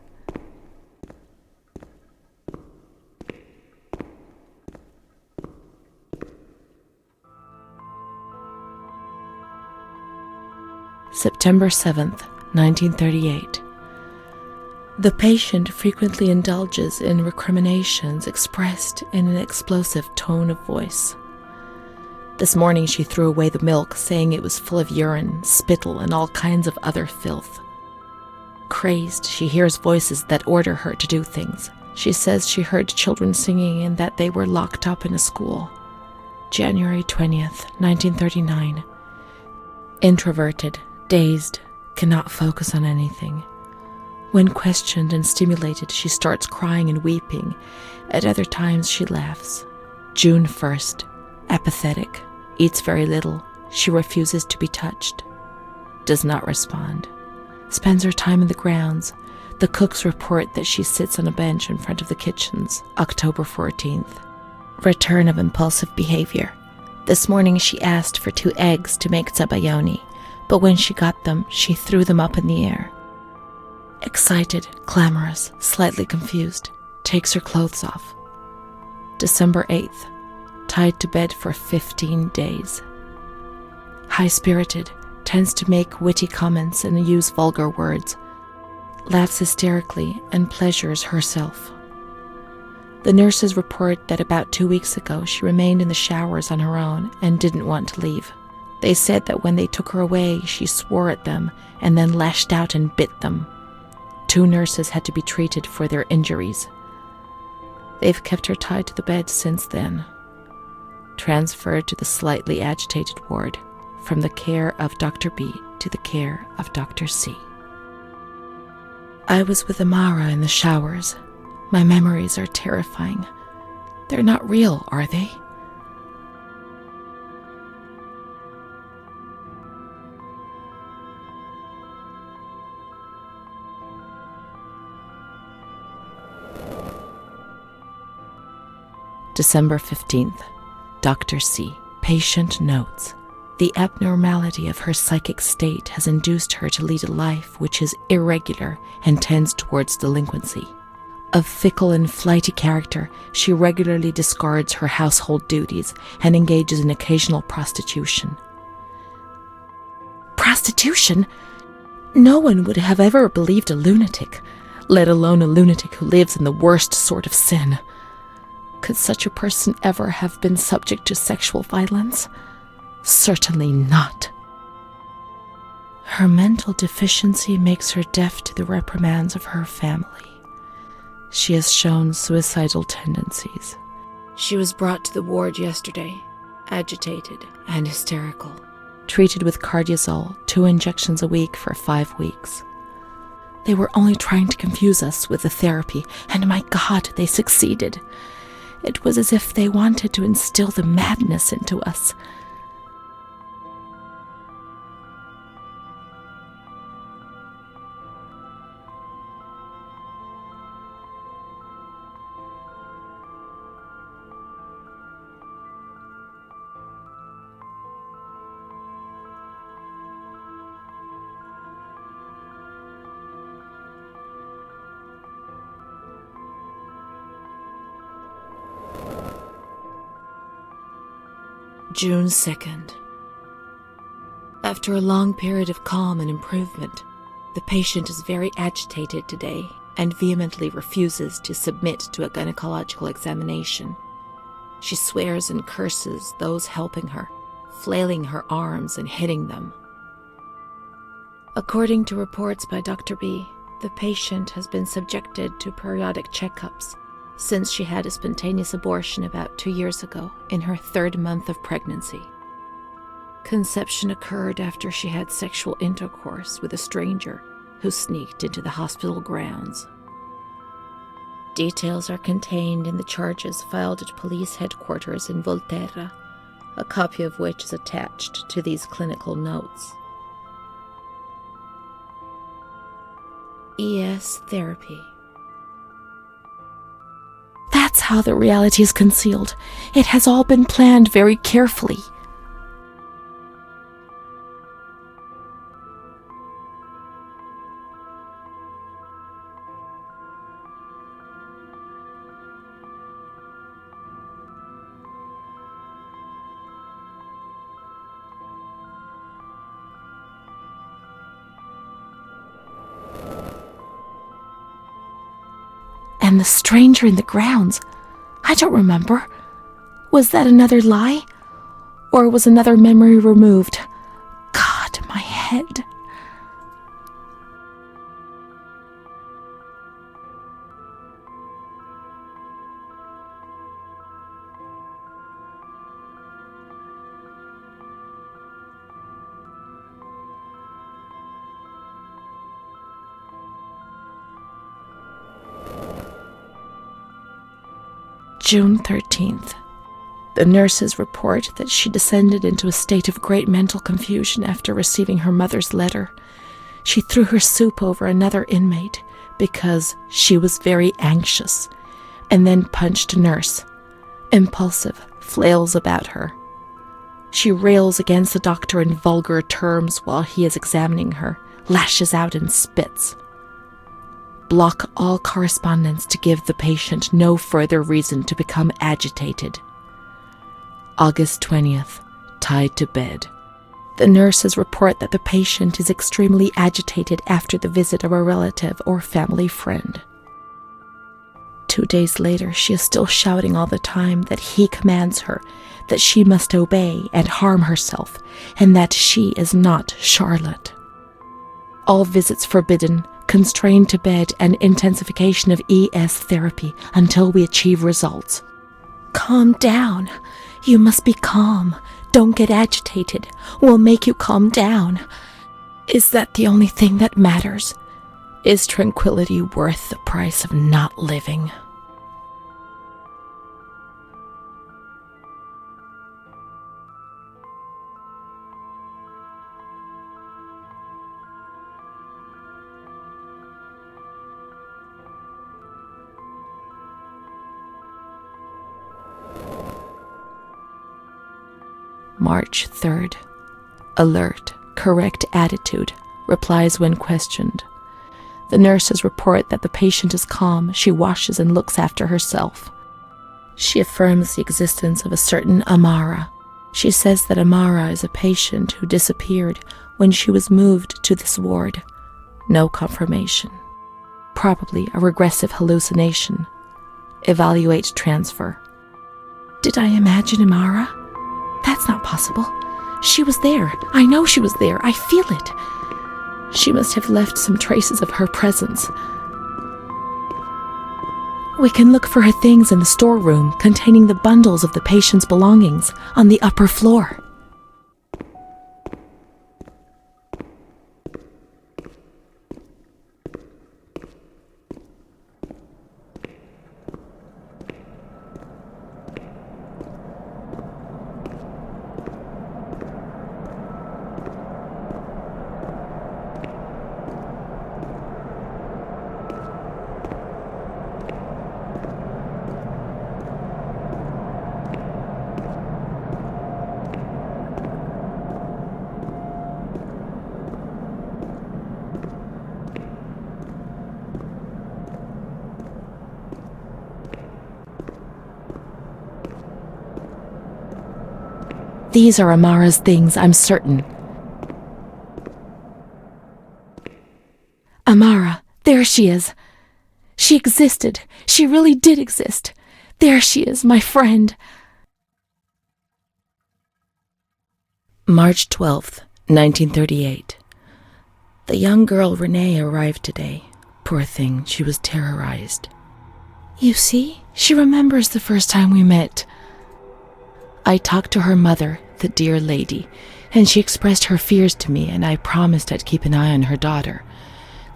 A: September 7th, 1938. The patient frequently indulges in recriminations expressed in an explosive tone of voice. This morning she threw away the milk, saying it was full of urine, spittle, and all kinds of other filth. Crazed, she hears voices that order her to do things. She says she heard children singing and that they were locked up in a school. January 20th, 1939. Introverted, dazed, cannot focus on anything. When questioned and stimulated, she starts crying and weeping. At other times, she laughs. June 1st. Apathetic. Eats very little. She refuses to be touched. Does not respond. Spends her time in the grounds. The cooks report that she sits on a bench in front of the kitchens. October 14th. Return of impulsive behavior. This morning she asked for 2 eggs to make tzabayoni, but when she got them, she threw them up in the air. Excited, clamorous, slightly confused, takes her clothes off. December 8th, tied to bed for 15 days. High-spirited, tends to make witty comments and use vulgar words, laughs hysterically and pleasures herself. The nurses report that about 2 weeks ago she remained in the showers on her own and didn't want to leave. They said that when they took her away, she swore at them and then lashed out and bit them. 2 nurses had to be treated for their injuries. They've kept her tied to the bed since then. Transferred to the slightly agitated ward, from the care of Dr. B to the care of Dr. C. I was with Amara in the showers. My memories are terrifying. They're not real, are they? December 15th. Dr. C. Patient notes. The abnormality of her psychic state has induced her to lead a life which is irregular and tends towards delinquency. Of fickle and flighty character, she regularly discards her household duties and engages in occasional prostitution. Prostitution? No one would have ever believed a lunatic, let alone a lunatic who lives in the worst sort of sin. Could such a person ever have been subject to sexual violence? Certainly not. Her mental deficiency makes her deaf to the reprimands of her family. She has shown suicidal tendencies. She was brought to the ward yesterday, agitated and hysterical. Treated with cardiazol, 2 injections a week for 5 weeks. They were only trying to confuse us with the therapy, and my God, they succeeded. It was as if they wanted to instill the madness into us. June 2nd. After a long period of calm and improvement, the patient is very agitated today and vehemently refuses to submit to a gynecological examination. She swears and curses those helping her, flailing her arms and hitting them. According to reports by Dr. B, the patient has been subjected to periodic checkups since she had a spontaneous abortion about 2 years ago in her 3rd month of pregnancy. Conception occurred after she had sexual intercourse with a stranger who sneaked into the hospital grounds. Details are contained in the charges filed at police headquarters in Volterra, a copy of which is attached to these clinical notes. ES therapy. That's how the reality is concealed. It has all been planned very carefully. And the stranger in the grounds. I don't remember. Was that another lie? Or was another memory removed? God, my head. June 13th. The nurses report that she descended into a state of great mental confusion after receiving her mother's letter. She threw her soup over another inmate because she was very anxious, and then punched a nurse. Impulsive, flails about her. She rails against the doctor in vulgar terms while he is examining her, lashes out and spits. Block all correspondence to give the patient no further reason to become agitated. August 20th, tied to bed. The nurses report that the patient is extremely agitated after the visit of a relative or family friend. 2 days later, she is still shouting all the time that he commands her, that she must obey and harm herself, and that she is not Charlotte. All visits forbidden, constrained to bed, and intensification of ES therapy until we achieve results. Calm down. You must be calm. Don't get agitated. We'll make you calm down. Is that the only thing that matters? Is tranquility worth the price of not living? March 3rd. Alert, correct attitude, replies when questioned. The nurses report that the patient is calm. She washes and looks after herself. She affirms the existence of a certain Amara. She says that Amara is a patient who disappeared when she was moved to this ward. No confirmation. Probably a regressive hallucination. Evaluate transfer. Did I imagine Amara? That's not possible. She was there. I know she was there. I feel it. She must have left some traces of her presence. We can look for her things in the storeroom containing the bundles of the patient's belongings on the upper floor. These are Amara's things, I'm certain. Amara, there she is. She existed. She really did exist. There she is, my friend. March 12th, 1938. The young girl Renee arrived today. Poor thing, she was terrorized. You see, she remembers the first time we met. I talked to her mother, the dear lady, and she expressed her fears to me, and I promised I'd keep an eye on her daughter.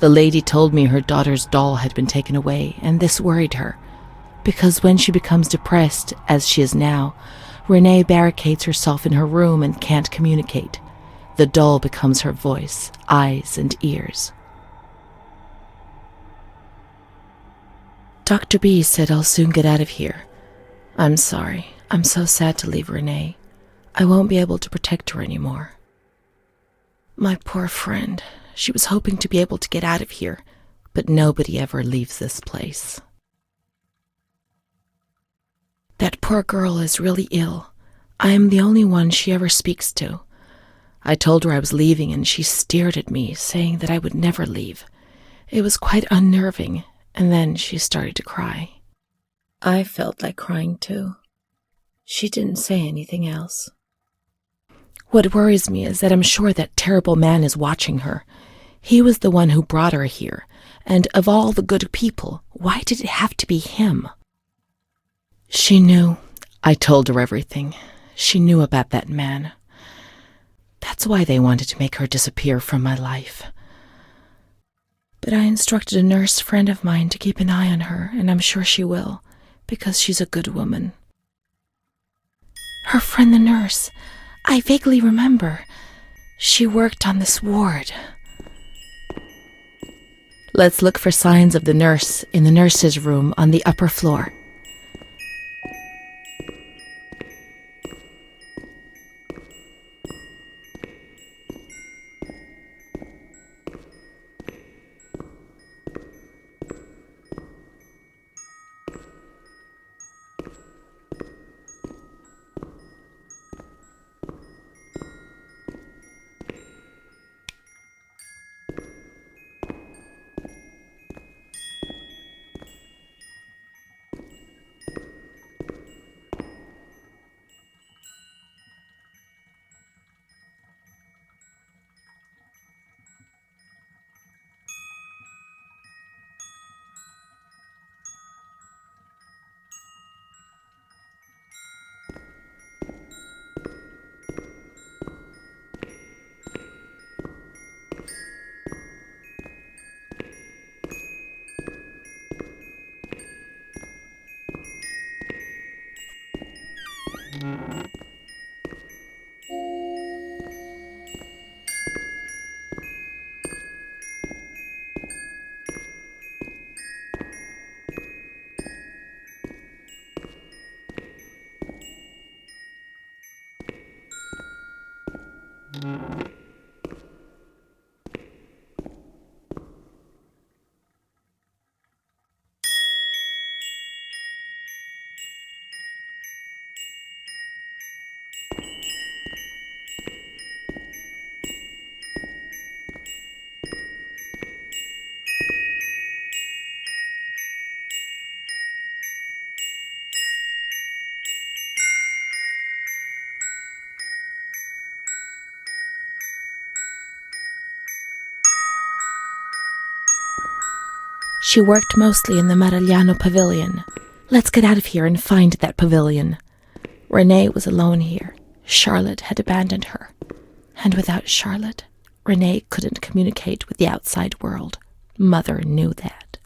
A: The lady told me her daughter's doll had been taken away, and this worried her, because when she becomes depressed, as she is now, Renee barricades herself in her room and can't communicate. The doll becomes her voice, eyes, and ears. Dr. B said I'll soon get out of here. I'm sorry. I'm so sad to leave Renee. I won't be able to protect her anymore. My poor friend. She was hoping to be able to get out of here, but nobody ever leaves this place. That poor girl is really ill. I am the only one she ever speaks to. I told her I was leaving, and she stared at me, saying that I would never leave. It was quite unnerving, and then she started to cry. I felt like crying too. She didn't say anything else. What worries me is that I'm sure that terrible man is watching her. He was the one who brought her here, and of all the good people, why did it have to be him? She knew. I told her everything. She knew about that man. That's why they wanted to make her disappear from my life. But I instructed a nurse friend of mine to keep an eye on her, and I'm sure she will, because she's a good woman. Her friend the nurse, I vaguely remember. She worked on this ward. Let's look for signs of the nurse in the nurse's room on the upper floor. She worked mostly in the Marigliano pavilion. Let's get out of here and find that pavilion. Renee was alone here. Charlotte had abandoned her. And without Charlotte, Renee couldn't communicate with the outside world. Mother knew that.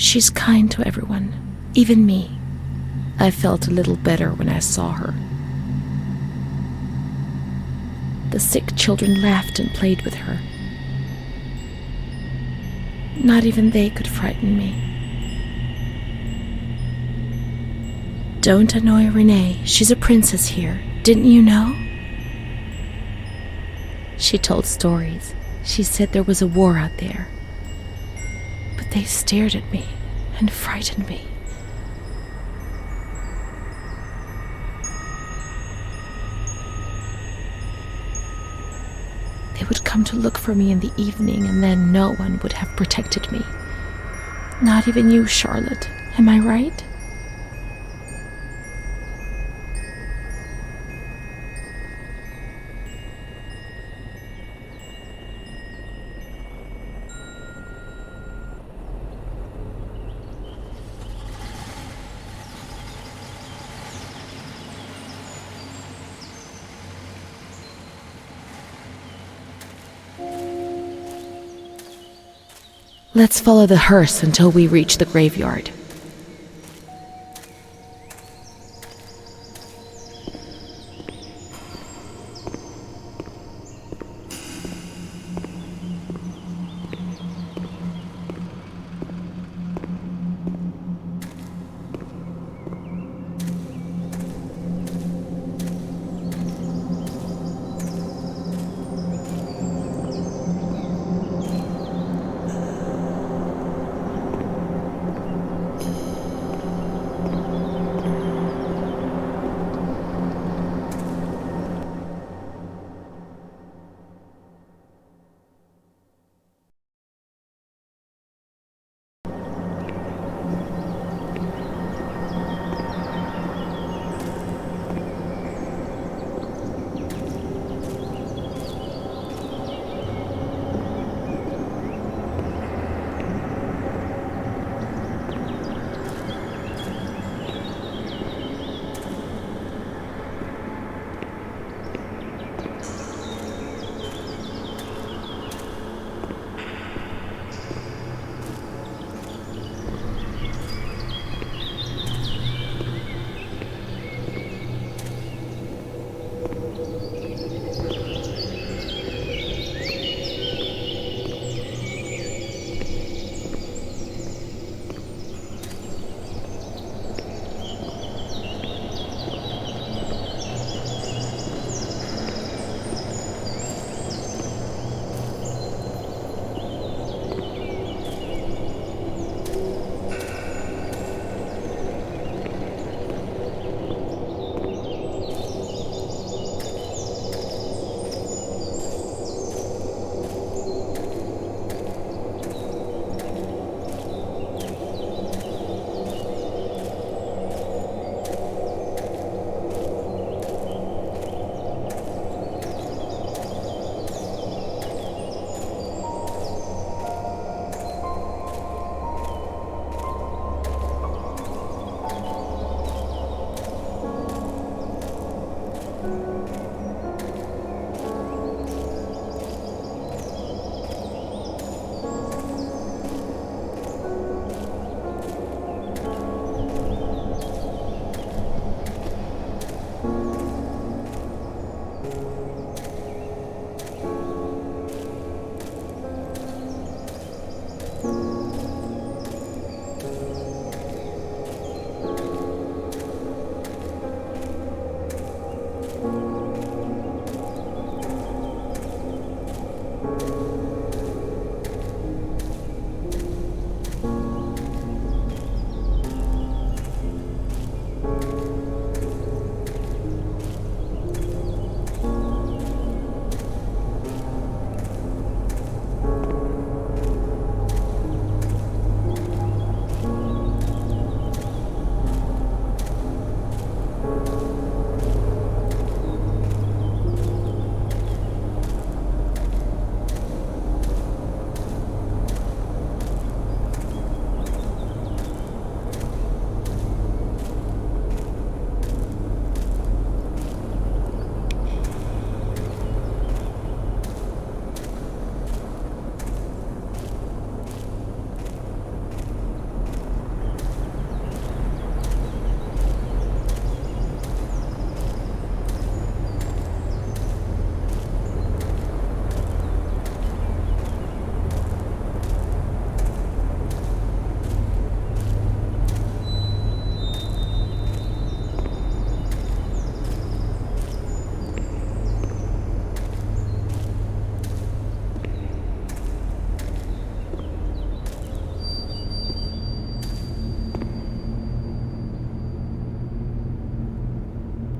A: She's kind to everyone, even me. I felt a little better when I saw her. The sick children laughed and played with her. Not even they could frighten me. Don't annoy Renee. She's a princess here. Didn't you know? She told stories. She said there was a war out there. But they stared at me and frightened me. They would come to look for me in the evening, and then no one would have protected me. Not even you, Charlotte. Am I right? Let's follow the hearse until we reach the graveyard.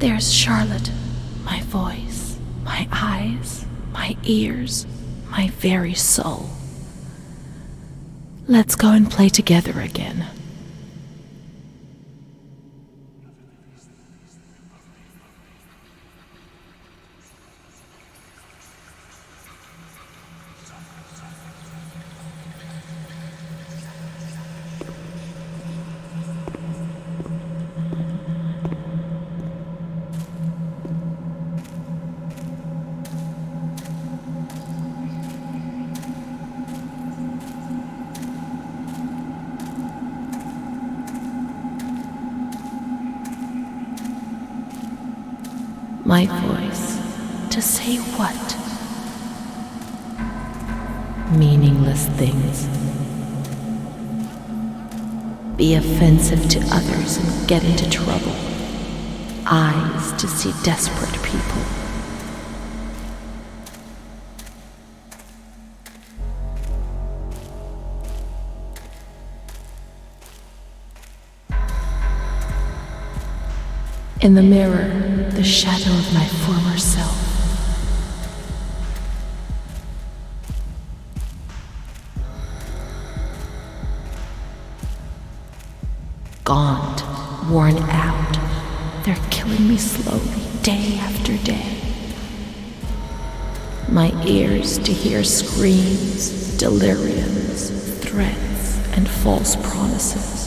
A: There's Charlotte, my voice, my eyes, my ears, my very soul. Let's go and play together again. My voice, to say what? Meaningless things. Be offensive to others and get into trouble. Eyes to see desperate people. In the mirror, the shadow of my former self. Gaunt, worn out, they're killing me slowly, day after day. My ears to hear screams, deliriums, threats, and false promises.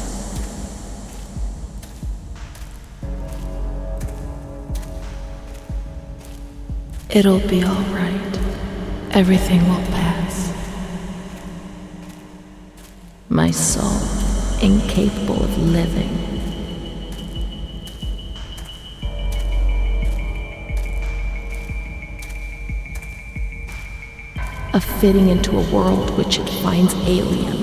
A: It'll be all right. Everything will pass. My soul, incapable of living. Of fitting into a world which it finds alien.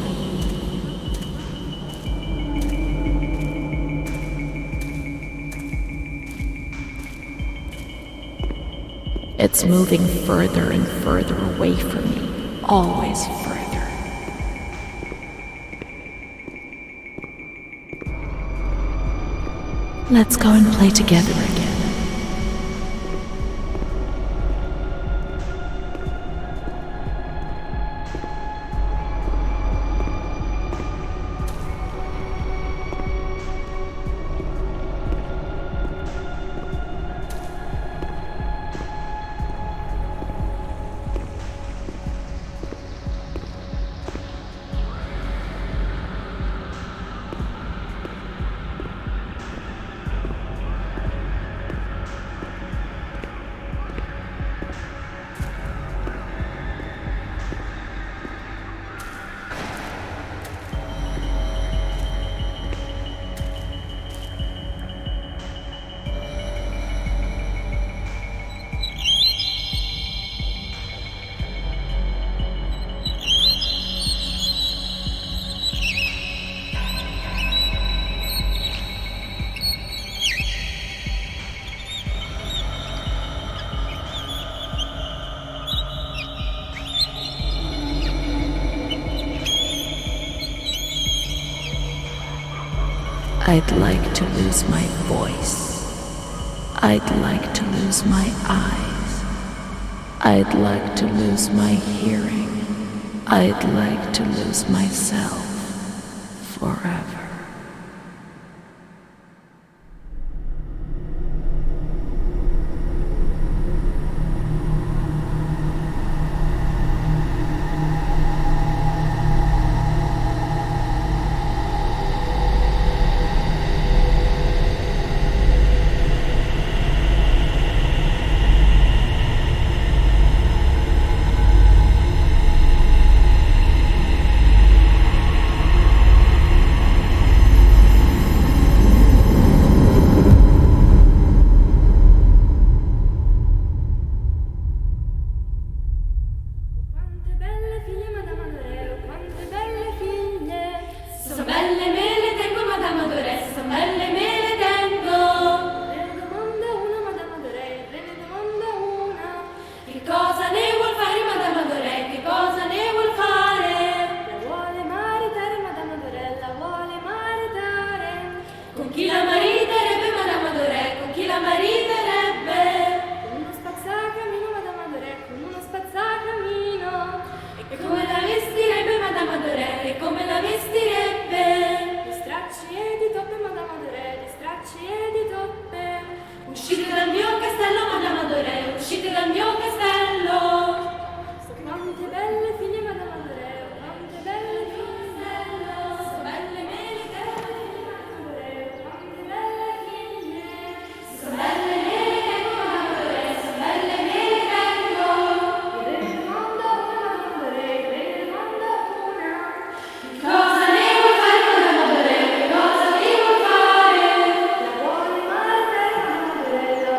A: It's moving further and further away from me, always further. Let's go and play together again. I'd like to lose my voice. I'd like to lose my eyes. I'd like to lose my hearing. I'd like to lose myself forever.
D: Uscite dal mio castello, madame Adorée, uscite dal mio castello. Quante belle figlie, madame Adorée, quante belle figlie, so belle mele che madame Adorée, quante belle figlie, so belle mele che madame Adorée, so belle mele che io. Re del mondo una, madame Adorée, re del mondo una. Cosa ne vuoi fare, madame Adorée, che cosa ne vuoi fare? La vuole madre, madame Adorée, la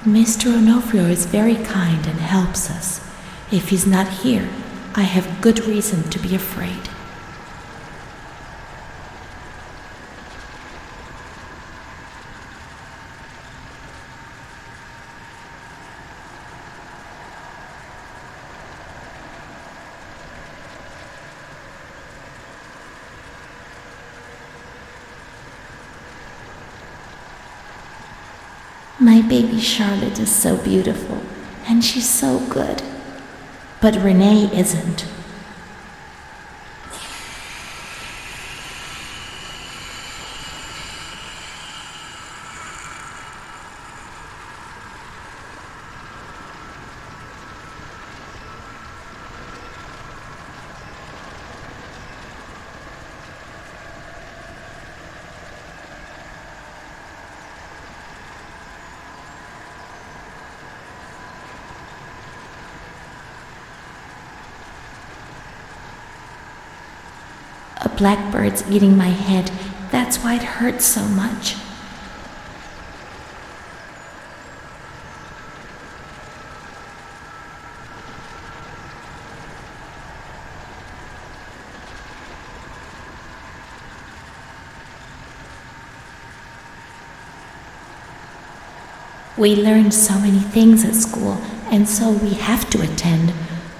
A: Mr. Onofrio is very kind and helps us. If he's not here, I have good reason to be afraid. My baby Charlotte is so beautiful, and she's so good. But Renee isn't. A blackbird's eating my head. That's why it hurts so much. We learn so many things at school, and so we have to attend.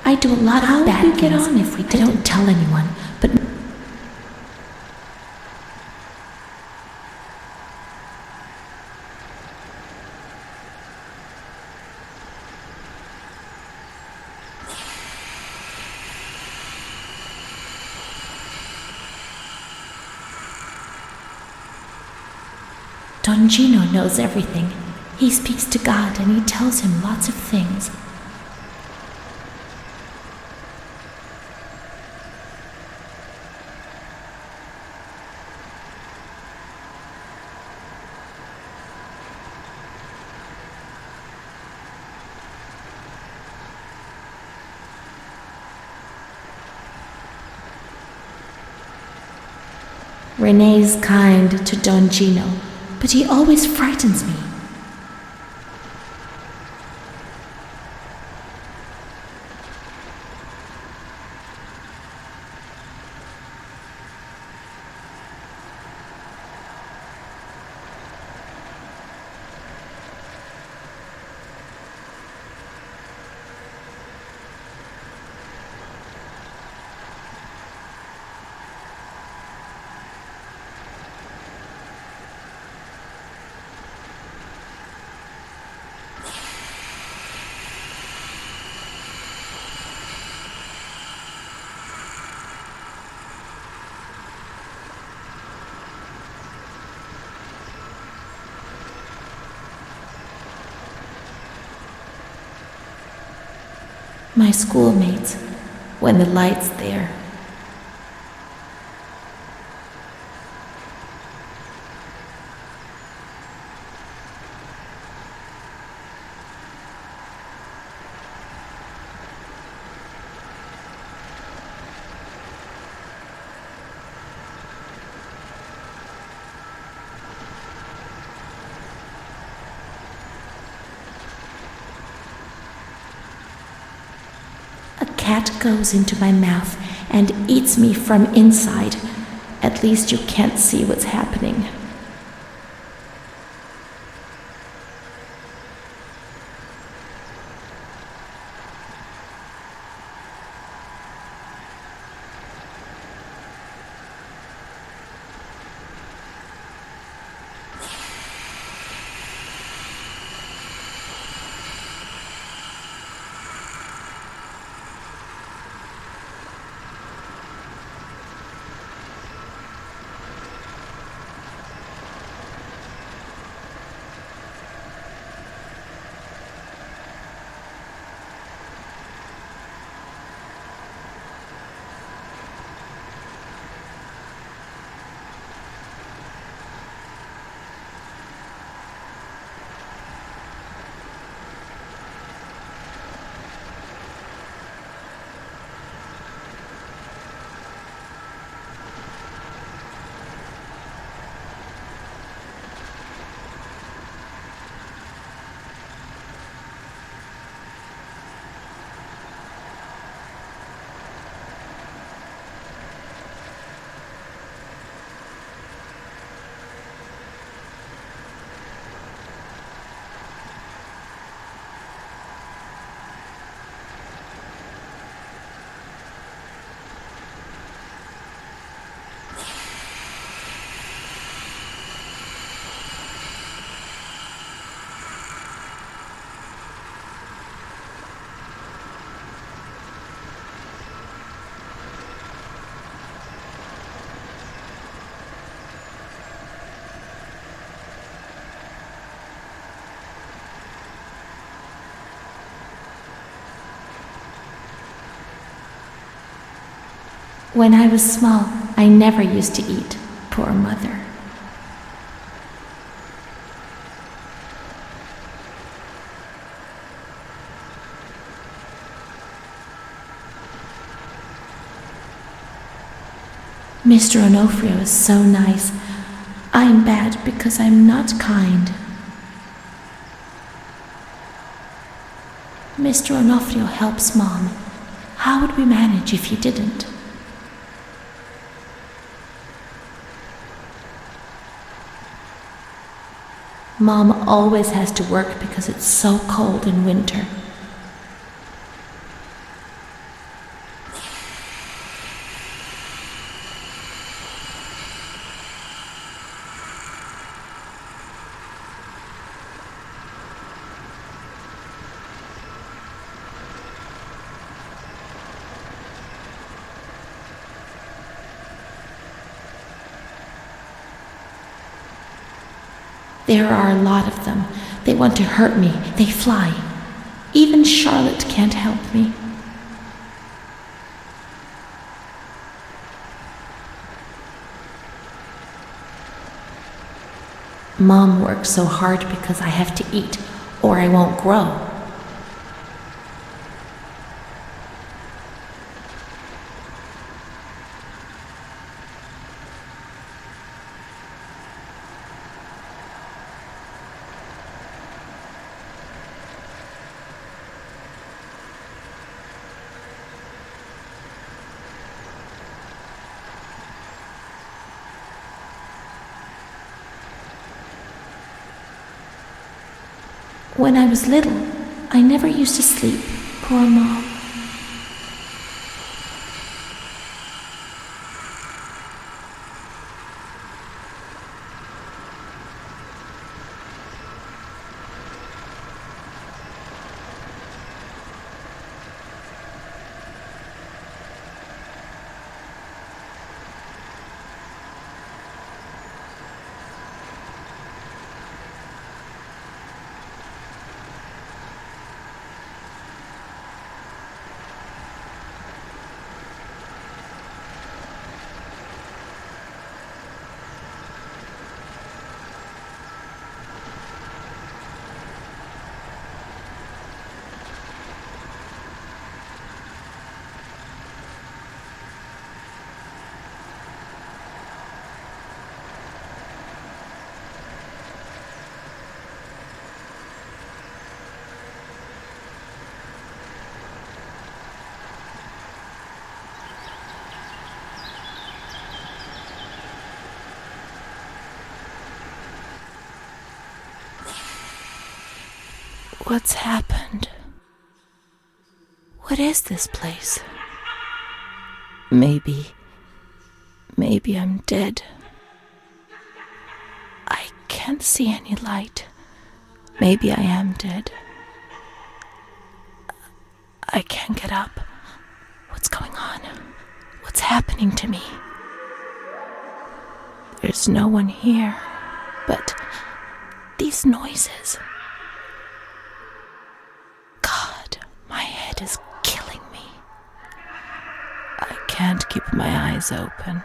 A: I do a lot of bad things. How would we get on if we didn't? I don't tell anyone, but Don Gino knows everything. He speaks to God and he tells him lots of things. Renee's kind to Don Gino, but he always frightens me. My schoolmates, when the light's there. A cat goes into my mouth and eats me from inside. At least you can't see what's happening. When I was small, I never used to eat. Poor mother. Mr. Onofrio is so nice. I'm bad because I'm not kind. Mr. Onofrio helps Mom. How would we manage if he didn't? Mom always has to work because it's so cold in winter. There are a lot of them. They want to hurt me. They fly. Even Charlotte can't help me. Mom works so hard because I have to eat, or I won't grow. When I was little, I never used to sleep. Poor Mom. What's happened? What is this place? Maybe I'm dead. I can't see any light. Maybe I am dead. I can't get up. What's going on? What's happening to me? There's no one here, but these noises. God, my head is killing me. I can't keep my eyes open.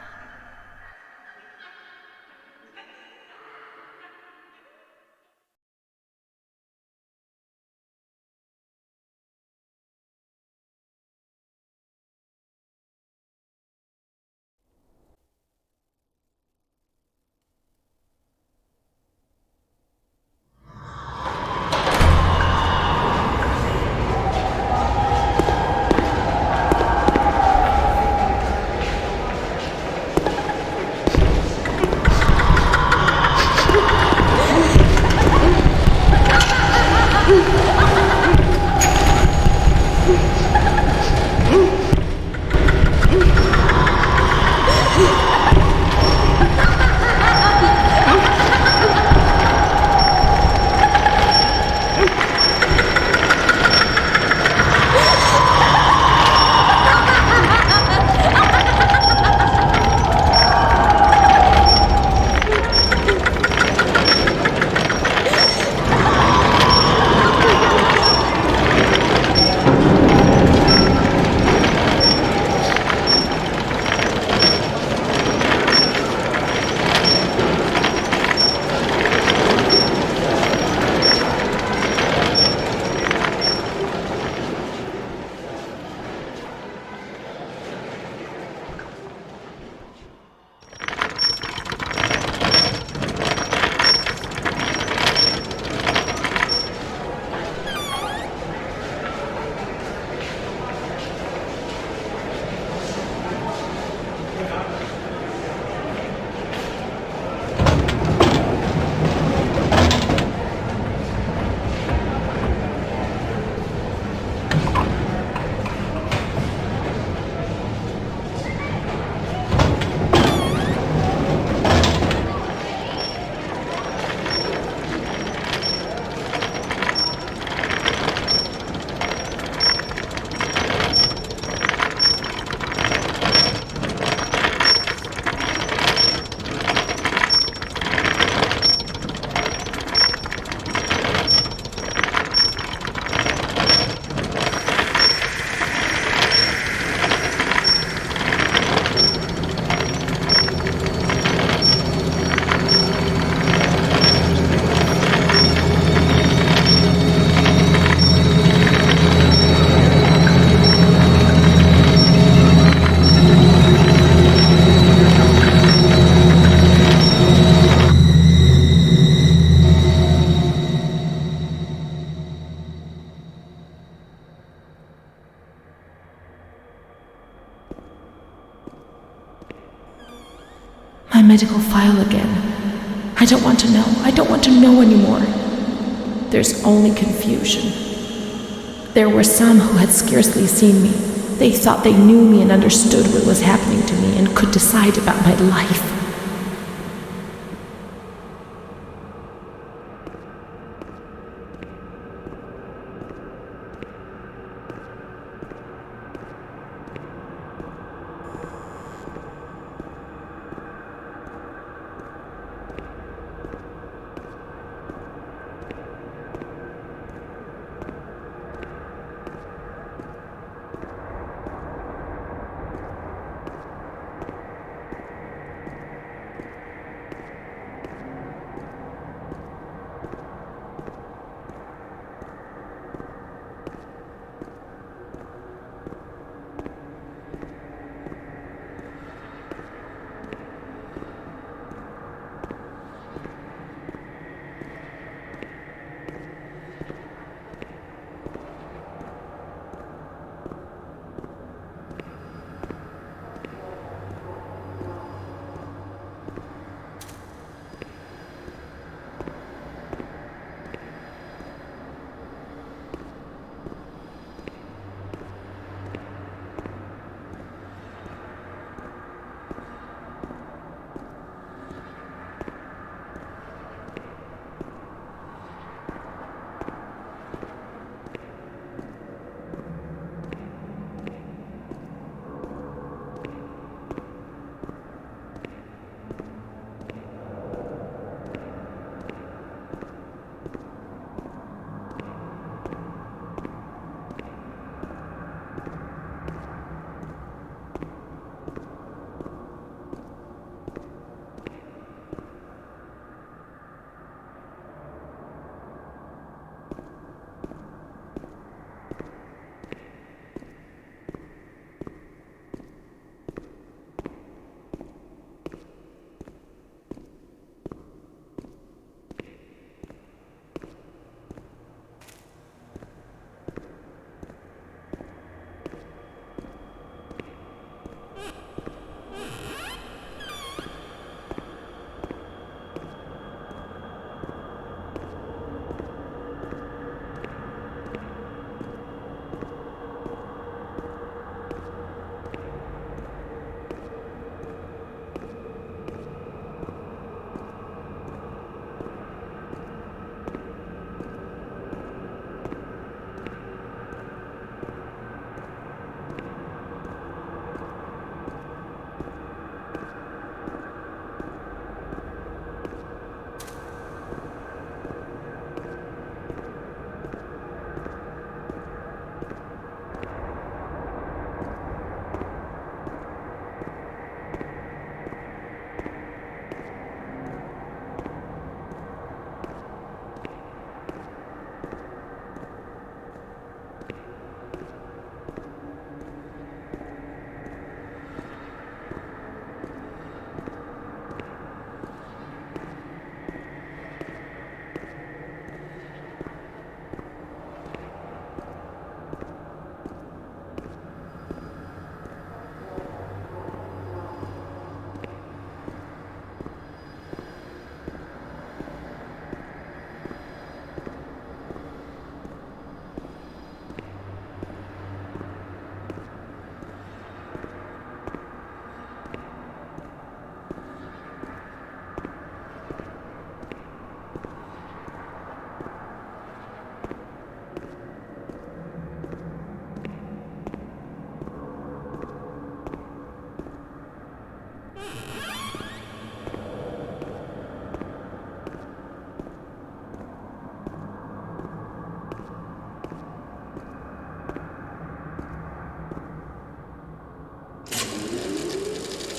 A: my medical file again. I don't want to know. I don't want to know anymore. There's only confusion. There were some who had scarcely seen me. They thought they knew me and understood what was happening to me and could decide about my life.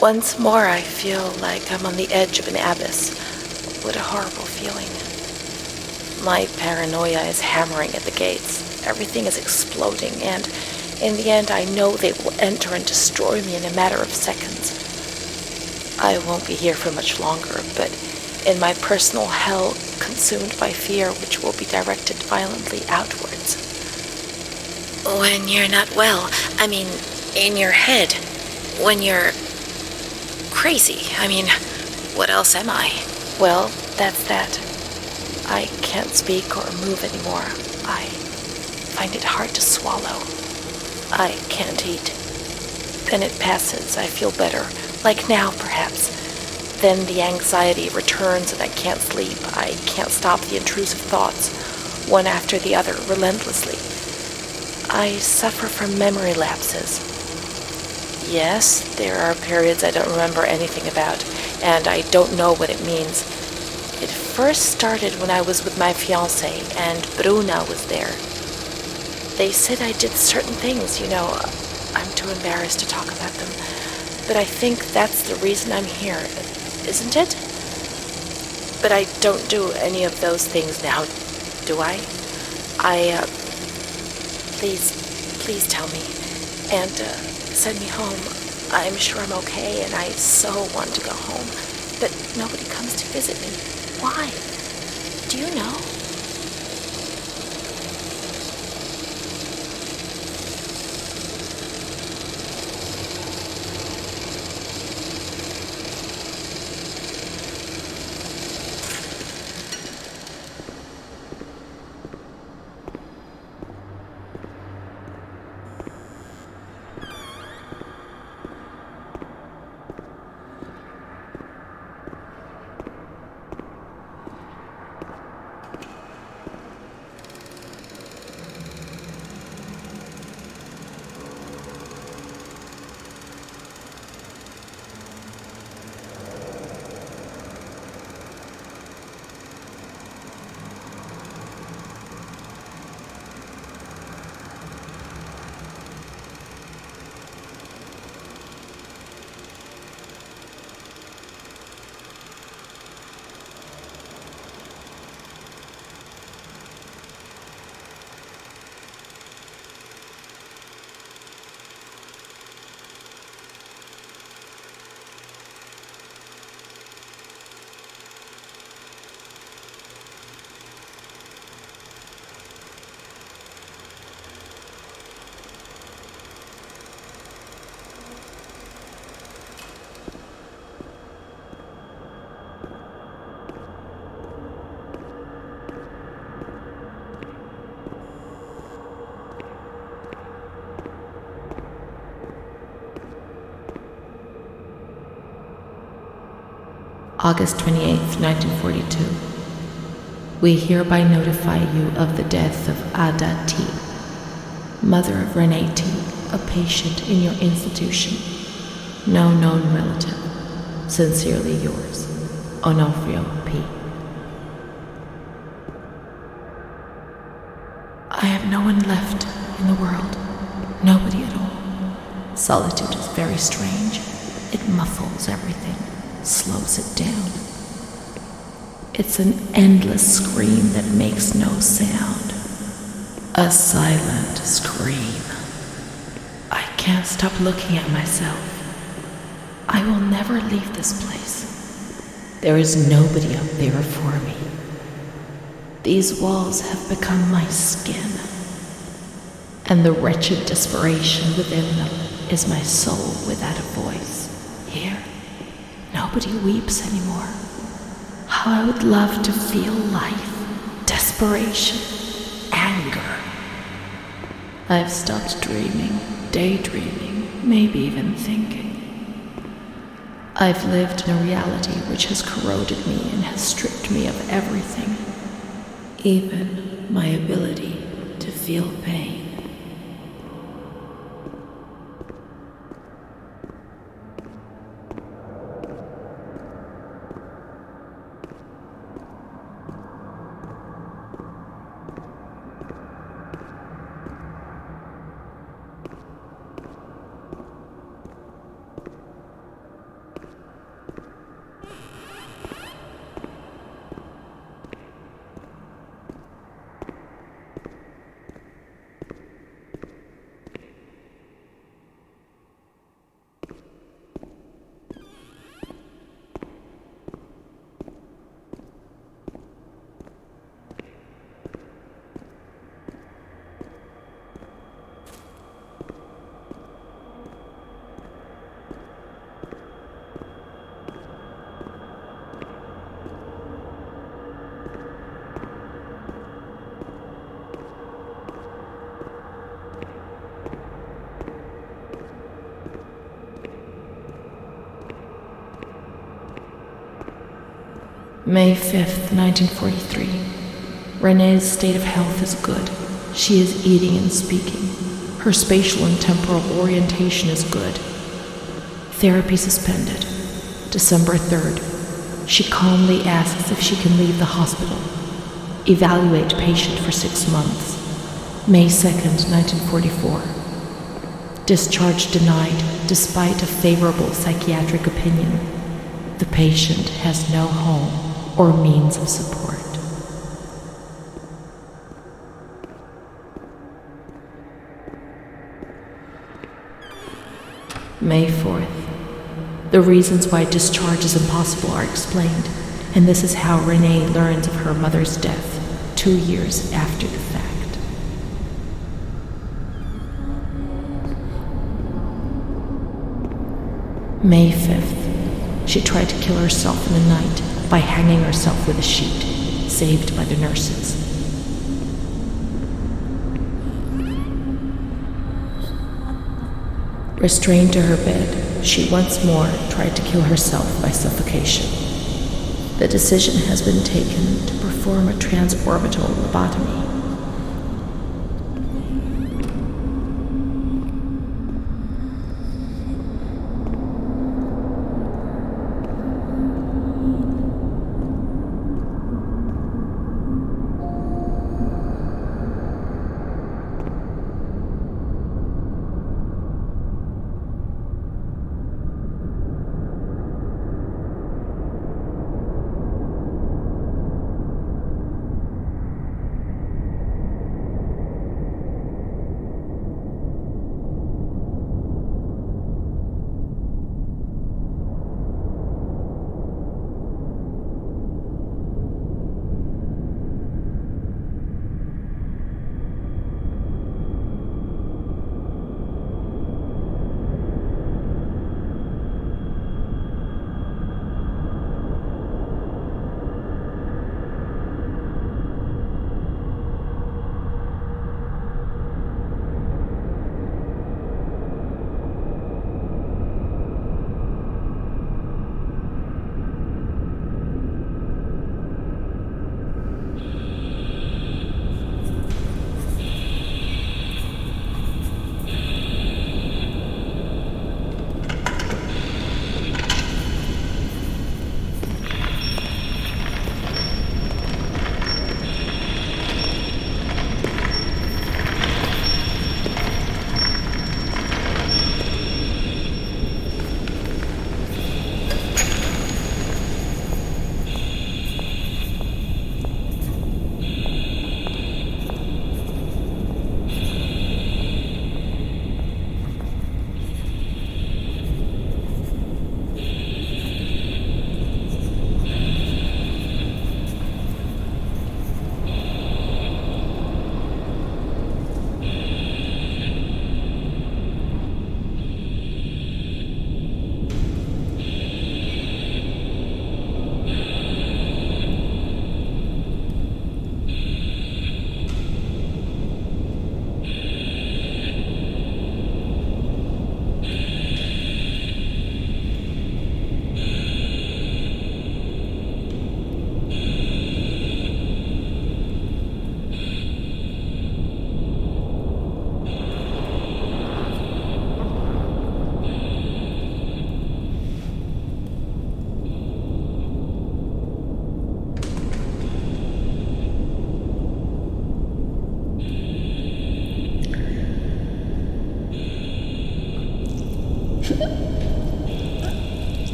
E: Once more I feel like I'm on the edge of an abyss. What a horrible feeling. My paranoia is hammering at the gates. Everything is exploding, and in the end I know they will enter and destroy me in a matter of seconds. I won't be here for much longer, but in my personal hell, consumed by fear which will be directed violently outwards. When you're not well, I mean, in your head, when you're crazy, I mean, What else am I? Well, that's that. I can't speak or move anymore. I find it hard to swallow. I can't eat. Then it passes. I feel better. Like now, perhaps. Then the anxiety returns and I can't sleep. I can't stop the intrusive thoughts, one after the other, relentlessly. I suffer from memory lapses. Yes, there are periods I don't remember anything about, and I don't know what it means. It first started when I was with my fiancé, and Bruna was there. They said I did certain things, I'm too embarrassed to talk about them. But I think that's the reason I'm here, isn't it? But I don't do any of those things now, do I? Please tell me. And send me home. I'm sure I'm okay, and I so want to go home. But nobody comes to visit me. Why? Do you know?
A: August 28th, 1942. We hereby notify you of the death of Ada T., mother of Renee T., a patient in your institution. No known relative. Sincerely yours, Onofrio P. I have no one left in the world. Nobody at all. Solitude is very strange. It muffles everything. Slows it down. It's an endless scream that makes no sound. A silent scream. I can't stop looking at myself. I will never leave this place. There is nobody up there for me. These walls have become my skin, and the wretched desperation within them is my soul without a voice. Here, nobody weeps anymore. How I would love to feel life, desperation, anger. I've stopped dreaming, daydreaming, maybe even thinking. I've lived in a reality which has corroded me and has stripped me of everything, even my ability to feel pain.
F: May 5th, 1943. Renee's state of health is good. She is eating and speaking. Her spatial and temporal orientation is good. Therapy suspended. December 3rd. She calmly asks if she can leave the hospital. Evaluate patient for 6 months. May 2nd, 1944. Discharge denied despite a favorable psychiatric opinion. The patient has no home or means of support. May 4th. The reasons why discharge is impossible are explained, and this is how Renee learns of her mother's death 2 years after the fact. May 5th. She tried to kill herself in the night by hanging herself with a sheet, saved by the nurses. Restrained to her bed, she once more tried to kill herself by suffocation. The decision has been taken to perform a transorbital lobotomy.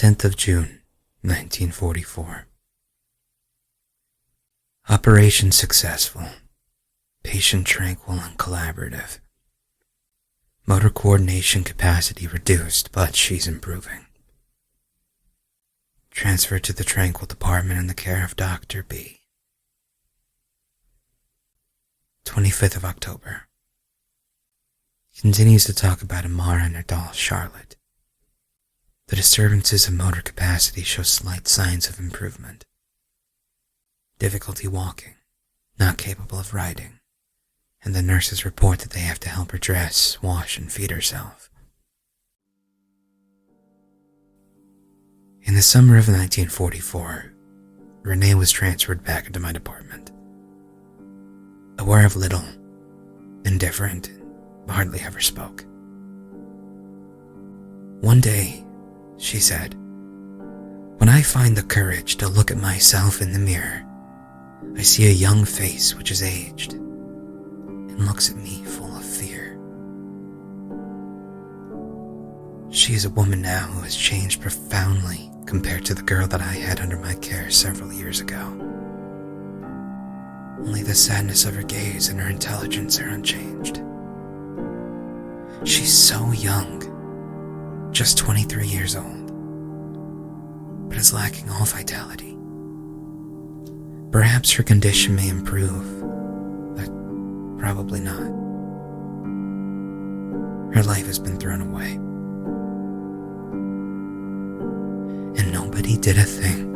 G: 10th of June, 1944. Operation successful. Patient tranquil and collaborative. Motor coordination capacity reduced, but she's improving. Transferred to the tranquil department in the care of Dr. B. 25th of October. Continues to talk about Amara and her doll, Charlotte. The disturbances of motor capacity show slight signs of improvement. Difficulty walking, not capable of riding, and the nurses report that they have to help her dress, wash, and feed herself. In the summer of 1944, Renee was transferred back into my department. Aware of little, indifferent, hardly ever spoke. One day, she said, "When I find the courage to look at myself in the mirror, I see a young face which is aged and looks at me full of fear." She is a woman now who has changed profoundly compared to the girl that I had under my care several years ago. Only the sadness of her gaze and her intelligence are unchanged. She's so young, just 23 years old, but is lacking all vitality. Perhaps her condition may improve, but probably not. Her life has been thrown away. And nobody did a thing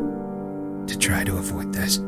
G: to try to avoid this.